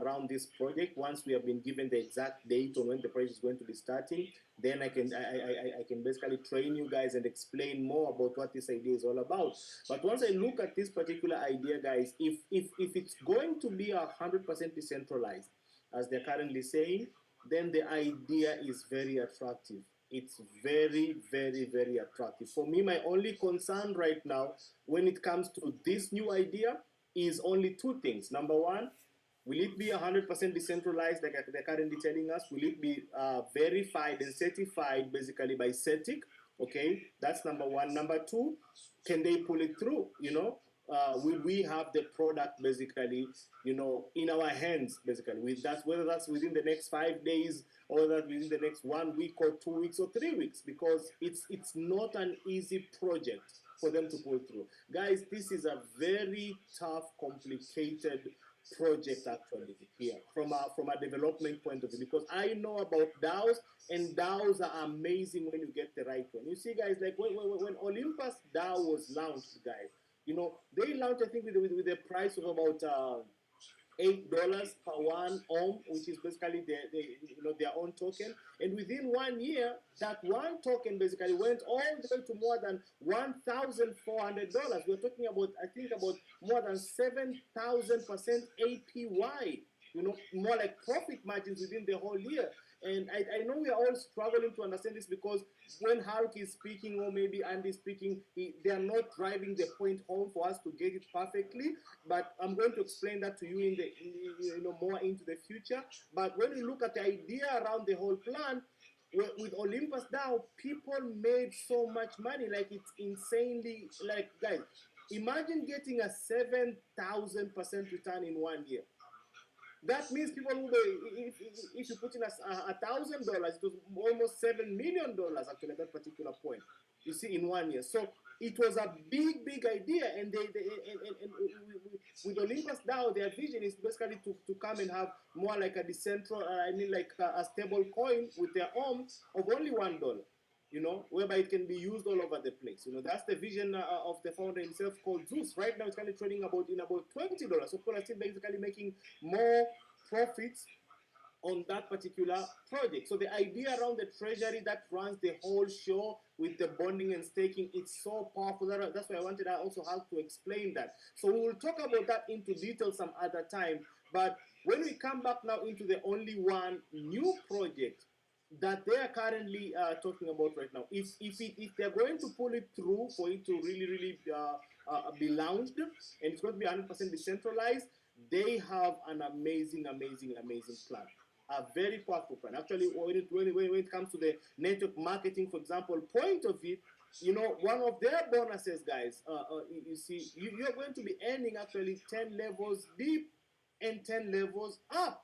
around this project. Once we have been given the exact date on when the project is going to be starting, then I can basically train you guys and explain more about what this idea is all about. But once I look at this particular idea, guys, if it's going to be 100% decentralized, as they're currently saying, then the idea is very attractive. It's very, very, very attractive. For me, my only concern right now when it comes to this new idea is only two things. Number one, will it be 100% decentralized, like they're currently telling us? Will it be verified and certified basically by CETIC? Okay, that's number one. Number two, can they pull it through? Will we have the product basically, in our hands basically? Whether that's within the next 5 days, or that within the next 1 week or 2 weeks or 3 weeks, because it's not an easy project for them to pull through. Guys, this is a very tough, complicated project actually here from a development point of view, because I know about DAOs, and DAOs are amazing when you get the right one. You see, guys, like when Olympus DAO was launched, guys, they launched, I think, with a price of about $8 per one ohm, which is basically their own token. And within 1 year, that one token basically went all the way to more than $1,400. We're talking about, I think, about more than 7,000% APY. More like profit margins within the whole year. And I know we are all struggling to understand this, because when Haruki is speaking, or maybe Andy is speaking, they are not driving the point home for us to get it perfectly. But I'm going to explain that to you in more into the future. But when you look at the idea around the whole plan, with Olympus DAO, people made so much money, like it's insanely, like, guys, imagine getting a 7,000% return in 1 year. That means people would, if you put in $1,000, it was almost $7 million actually at that particular point. You see, in 1 year. So it was a big idea, and with Olympus DAO, their vision is basically to come and have more like a like a stable coin with their own of only $1. Whereby it can be used all over the place. That's the vision of the founder himself, called Zeus. Right now, it's kind of trading about $20. So people are still basically making more profits on that particular project. So the idea around the treasury that runs the whole show with the bonding and staking, it's so powerful. That's why I wanted also how to explain that. So we will talk about that into detail some other time. But when we come back now into the only one new project that they are currently talking about right now, if they're going to pull it through for it to really be launched, and it's going to be 100% decentralized, they have an amazing plan. A very powerful plan. Actually, when it comes to the network marketing, for example, point of it, one of their bonuses, guys, you see, you're going to be earning actually 10 levels deep and 10 levels up.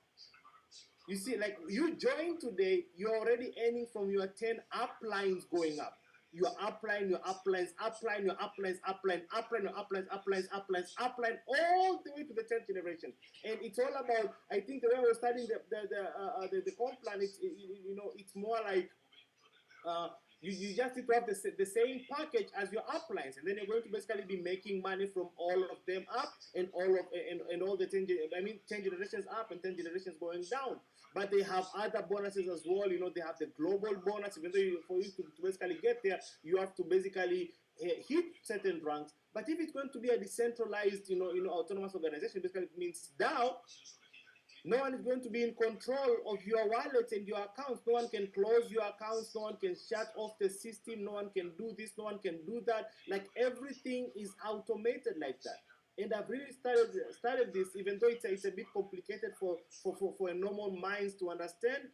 You see, like you join today, you're already earning from your 10 uplines going up. Your upline, your uplines, upline, your uplines, upline, upline, your uplines, uplines, uplines, upline, all the way to the 10th generation. And it's all about, I think the way we're studying the comp plan, it's more like you just need to have the same package as your uplines, and then you're going to basically be making money from all of them up and all the 10 generations up and 10 generations going down. But they have other bonuses as well. They have the global bonus. Even though for you to basically get there, you have to basically hit certain ranks. But if it's going to be a decentralized, autonomous organization, basically it means DAO. No one is going to be in control of your wallet and your accounts. No one can close your accounts. No one can shut off the system. No one can do this. No one can do that. Like everything is automated like that. And I've really started this, even though it's a bit complicated for a normal minds to understand.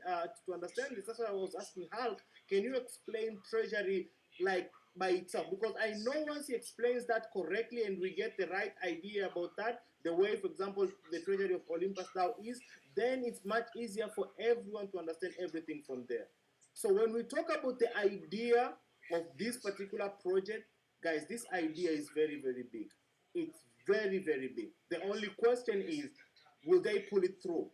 This, that's why I was asking Hulk, can you explain treasury like by itself? Because I know once he explains that correctly and we get the right idea about that, the way, for example, the treasury of Olympus now is, then it's much easier for everyone to understand everything from there. So when we talk about the idea of this particular project, guys, this idea is very, very big. It's very, very big. The only question is, will they pull it through?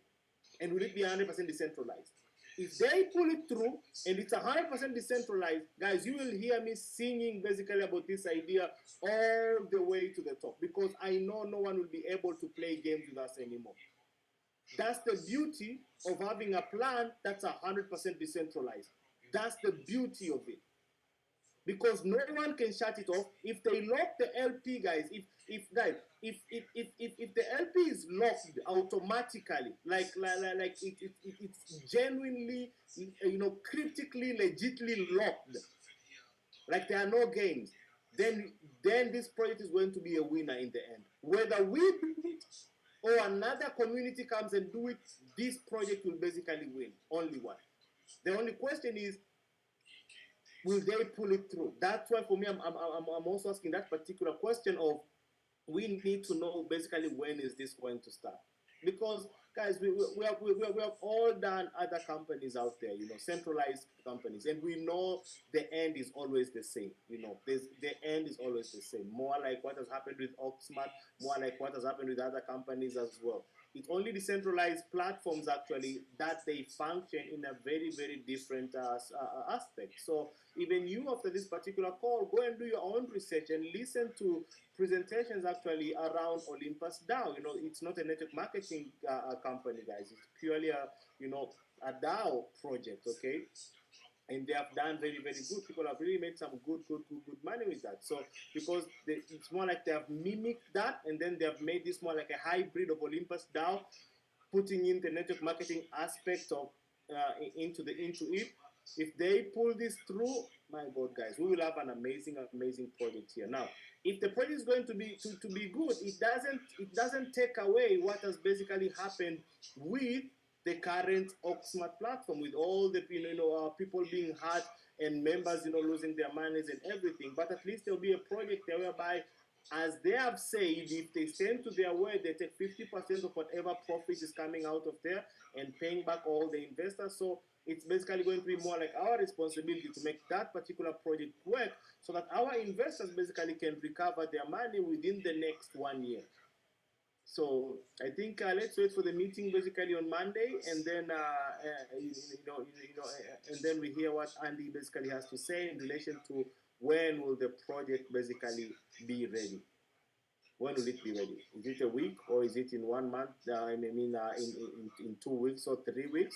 And will it be 100% decentralized? If they pull it through and it's 100% decentralized, guys, you will hear me singing basically about this idea all the way to the top, because I know no one will be able to play games with us anymore. That's the beauty of having a plan that's 100% decentralized. That's the beauty of it. Because no one can shut it off. If they lock the LP, guys, if the LP is locked automatically, like it's genuinely, critically, legitly locked, like there are no games, then this project is going to be a winner in the end. Whether we do it or another community comes and do it, this project will basically win. Only one. The only question is, will they pull it through? That's why for me, I'm also asking that particular question of, we need to know basically when is this going to start? Because guys, we have all done other companies out there, centralized companies, and we know the end is always the same. The end is always the same. More like what has happened with OAKSMART, more like what has happened with other companies as well. It's only decentralized platforms actually that they function in a very, very different aspect. So even you, after this particular call, go and do your own research and listen to presentations actually around Olympus DAO. It's not a network marketing company, guys. It's purely a DAO project, okay? And they have done very, very good. People have really made some good money with that. So because it's more like they have mimicked that, and then they have made this more like a hybrid of Olympus DAO, putting in the network marketing aspect of into it. If they pull this through, my God, guys, we will have an amazing project here. Now, if the project is going to be good, it doesn't take away what has basically happened with the current OAKSMART platform, with all the people being hurt and members losing their monies and everything. But at least there'll be a project there whereby, as they have said, if they stand to their word, they take 50% of whatever profit is coming out of there and paying back all the investors. So it's basically going to be more like our responsibility to make that particular project work, so that our investors basically can recover their money within the next 1 year. So I think let's wait for the meeting basically on Monday, and then and then we hear what Andy basically has to say in relation to when will the project basically be ready. When will it be ready? Is it a week, or is it in 1 month? In 2 weeks or 3 weeks?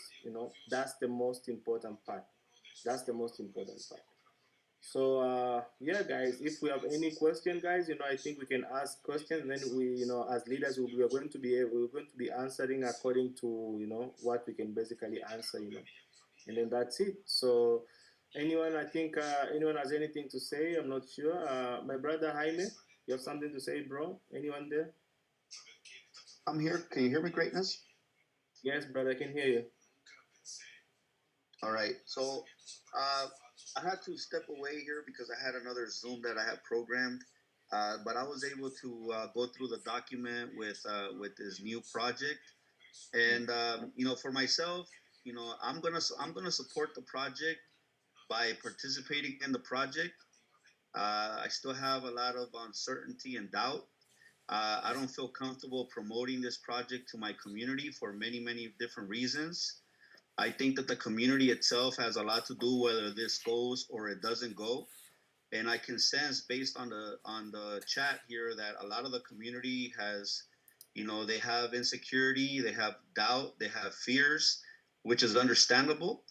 That's the most important part. That's the most important part. So yeah, guys, if we have any question, guys, I think we can ask questions, and then we, as leaders, we are going to be answering according to what we can basically answer, and then that's it. So anyone has anything to say? I'm not sure. My brother Jaime, you have something to say, bro? Anyone there? I'm here. Can you hear me, Greatness? Yes, brother, I can hear you. All right. So I had to step away here because I had another Zoom that I had programmed. But I was able to go through the document with this new project, and for myself, I'm gonna support the project by participating in the project. I still have a lot of uncertainty and doubt. I don't feel comfortable promoting this project to my community for many different reasons. I think that the community itself has a lot to do whether this goes or it doesn't go. And I can sense based on the chat here that a lot of the community has, they have insecurity, they have doubt, they have fears, which is understandable.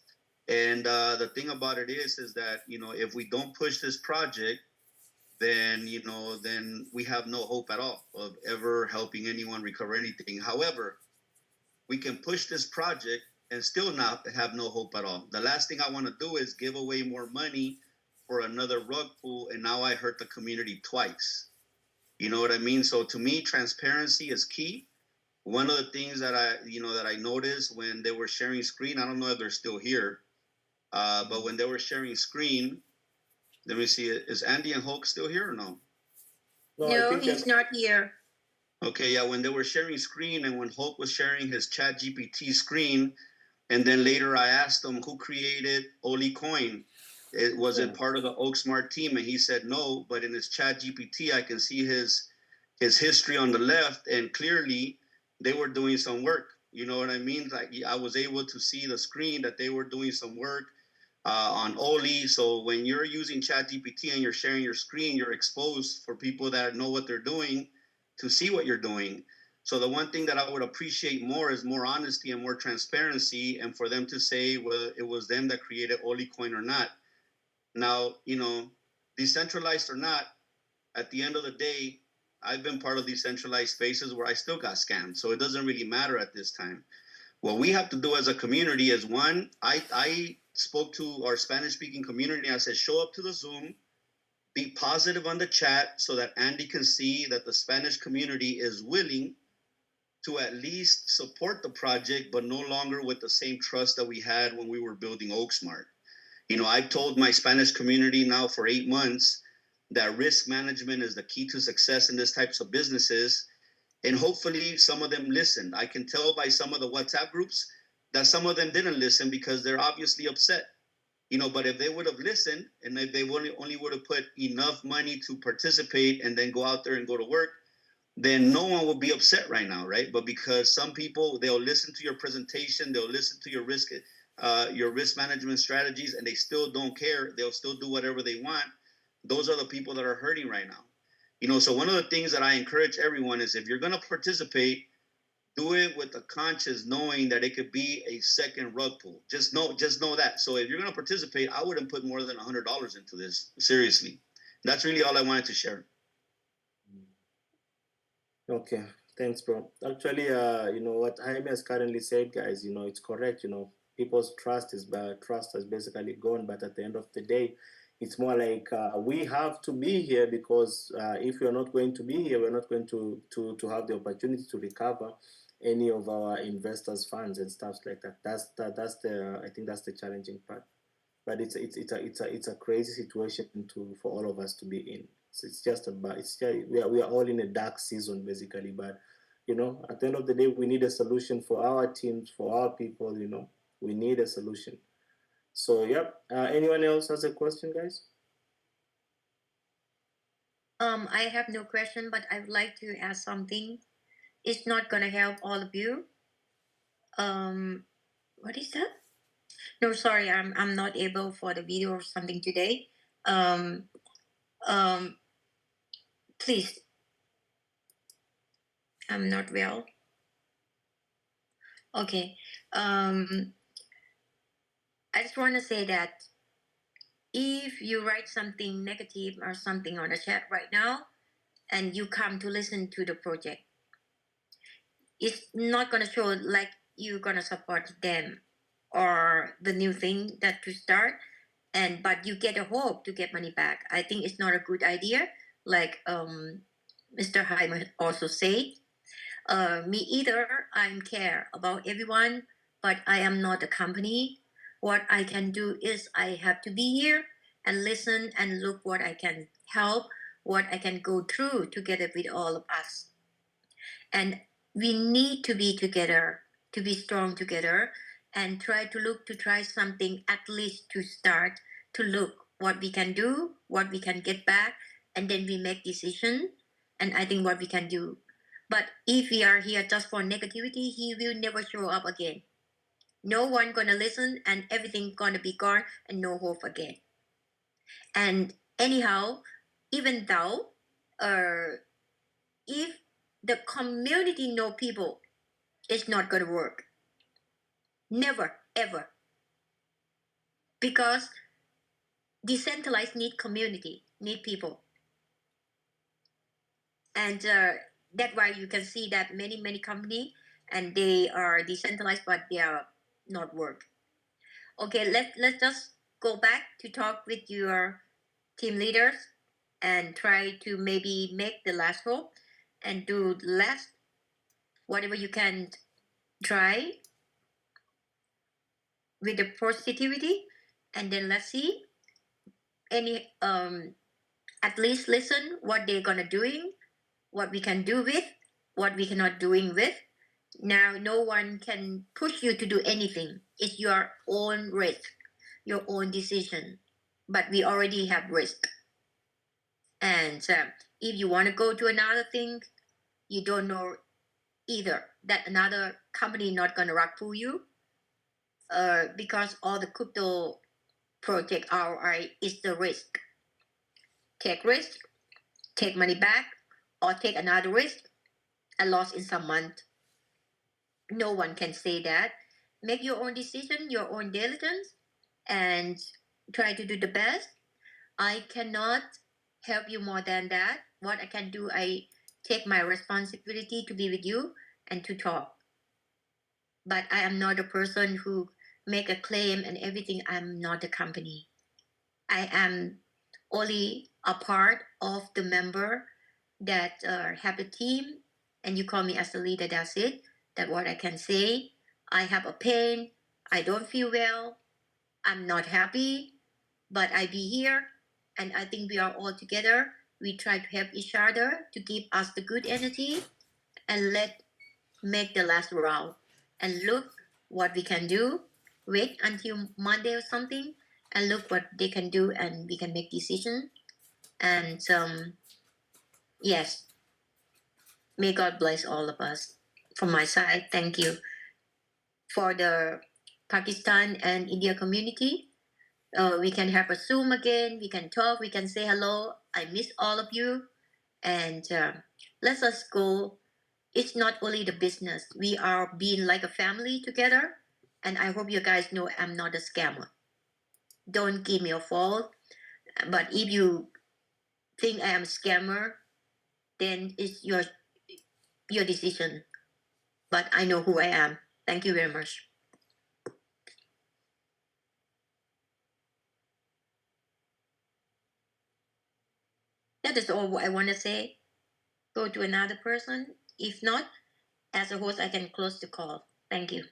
And the thing about it is that if we don't push this project, then then we have no hope at all of ever helping anyone recover anything. However, we can push this project and still not have no hope at all. The last thing I want to do is give away more money for another rug pull, and now I hurt the community twice. You know what I mean? So to me, transparency is key. One of the things that I noticed when they were sharing screen, I don't know if they're still here, but when they were sharing screen, let me see, is Andy and Hulk still here or no? No, he's not here. Okay, yeah, when they were sharing screen and when Hulk was sharing his chat GPT screen, and then later I asked him who created Oli Coin. It wasn't part of the OAKSMART team, and he said no, but in his chat GPT, I can see his history on the left, and clearly they were doing some work. You know what I mean? Like I was able to see the screen that they were doing some work on Oli. So when you're using ChatGPT and you're sharing your screen, you're exposed for people that know what they're doing to see what you're doing. So the one thing that I would appreciate more is more honesty and more transparency, and for them to say whether it was them that created OliCoin or not. Now, decentralized or not, at the end of the day, I've been part of decentralized spaces where I still got scammed. So it doesn't really matter at this time. What we have to do as a community is one, I spoke to our Spanish-speaking community. I said, show up to the Zoom, be positive on the chat so that Andy can see that the Spanish community is willing to at least support the project, but no longer with the same trust that we had when we were building OAKSMART. I've told my Spanish community now for 8 months that risk management is the key to success in these types of businesses. And hopefully some of them listened. I can tell by some of the WhatsApp groups that some of them didn't listen because they're obviously upset. But if they would have listened and if they only would have put enough money to participate and then go out there and go to work, then no one would be upset right now, right? But because some people, they'll listen to your presentation, they'll listen to your risk management strategies, and they still don't care. They'll still do whatever they want. Those are the people that are hurting right now. So one of the things that I encourage everyone is if you're going to participate, do it with a conscious knowing that it could be a second rug pull. Just know that. So if you're going to participate, I wouldn't put more than $100 into this. Seriously. That's really all I wanted to share. Okay, thanks, bro. Actually, what Jaime has currently said, guys, it's correct. People's trust has basically gone. But at the end of the day, it's more like we have to be here because if we're not going to be here, we're not going to have the opportunity to recover any of our investors' funds and stuff like that. I think that's the challenging part. But it's a crazy situation for all of us to be in. We are all in a dark season basically. But at the end of the day, we need a solution for our teams, for our people. We need a solution. So, yep. Anyone else has a question, guys? I have no question, but I would like to ask something. It's not gonna help all of you. What is that? No, sorry, I'm not able for the video or something today. Please. I'm not well. Okay. I just want to say that if you write something negative or something on the chat right now, and you come to listen to the project, it's not gonna show like you're gonna support them or the new thing that to start, but you get a hope to get money back. I think it's not a good idea. Like Mr. Hyman also said, Me either. I care about everyone, but I am not a company. What I can do is I have to be here and listen and look what I can help, what I can go through together with all of us. And we need to be together, to be strong together, and try something at least to start to look what we can do, what we can get back, and then we make decision. And I think what we can do. But if we are here just for negativity, he will never show up again. No one gonna listen, and everything gonna be gone, and no hope again. And anyhow, even though, if the community know people, it's not gonna work. Never, ever. Because decentralized need community, need people. And that's why you can see that many companies, and they are decentralized, but they are not work. Okay, let's just go back to talk with your team leaders and try to maybe make the last hope and do last whatever you can try with the positivity, and then let's see any at least listen what they're gonna doing, what we can do with, what we cannot doing with. Now no one can push you to do anything. It's your own risk, your own decision. But we already have risk. And if you want to go to another thing, you don't know either that another company not gonna rug pull you, because all the crypto project ROI is the risk. Take risk, take money back, or take another risk and loss in some month. No one can say that. Make your own decision, your own diligence, and try to do the best. I cannot help you more than that. What I can do, I take my responsibility to be with you and to talk. But I am not a person who make a claim and everything. I'm not a company. I am only a part of the member that have a team, and you call me as a leader. That's it. That's what I can say. I have a pain. I don't feel well. I'm not happy, but I be here, and I think we are all together. We try to help each other to give us the good energy, and let make the last round and look what we can do. Wait until Monday or something and look what they can do, and we can make decision. And yes, may God bless all of us. From my side, thank you. For the Pakistan and India community, we can have a Zoom again. We can talk. We can say hello. I miss all of you, and let us go. It's not only the business. We are being like a family together, and I hope you guys know I'm not a scammer. Don't give me a fault. But if you think I am a scammer, then it's your decision. But I know who I am. Thank you very much. That is all I want to say. Go to another person. If not, as a host, I can close the call. Thank you.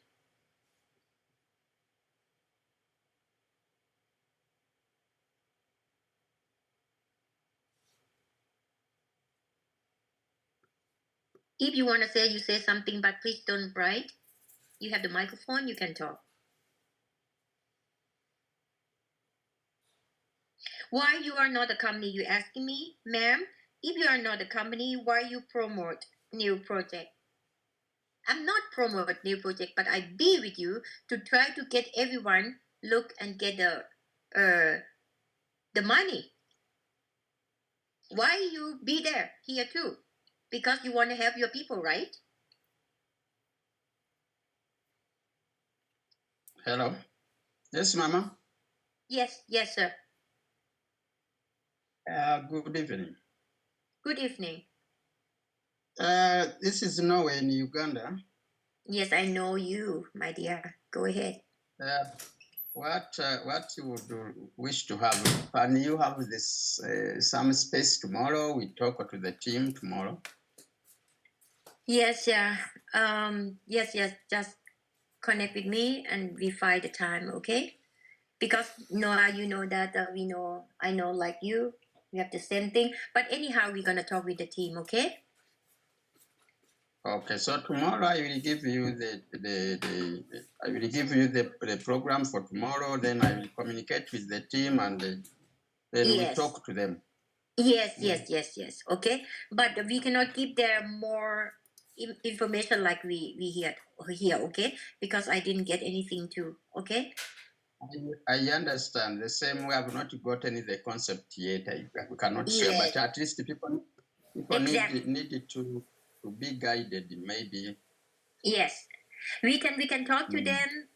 If you want to say, you say something, but please don't write. You have the microphone, you can talk. Why you are not a company, you asking me? Ma'am, if you are not a company, why you promote new project? I'm not promote new project, but I be with you to try to get everyone look and get the money. Why you be there here too? Because you want to help your people, right? Hello. Yes, Mama. Yes, sir. Good evening. Good evening. This is Norway in Uganda. Yes, I know you, my dear. Go ahead. What you would wish to have? Can you have this some space tomorrow? We talk to the team tomorrow. Yes, yeah. Yes, just connect with me and we find the time, okay? Because Noah, you know that I know like you, we have the same thing. But anyhow, we're gonna talk with the team, okay? Okay, so tomorrow I will give you I will give you the program for tomorrow. Then I will communicate with the team and then we Yes. talk to them. Yes. Okay, but we cannot give them more information like we hear here, okay? Because I didn't get anything too, okay? I understand. The same way I've not gotten the concept yet. We cannot share, Yes. but at least people Exactly. need to be guided. Maybe Yes, we can talk to them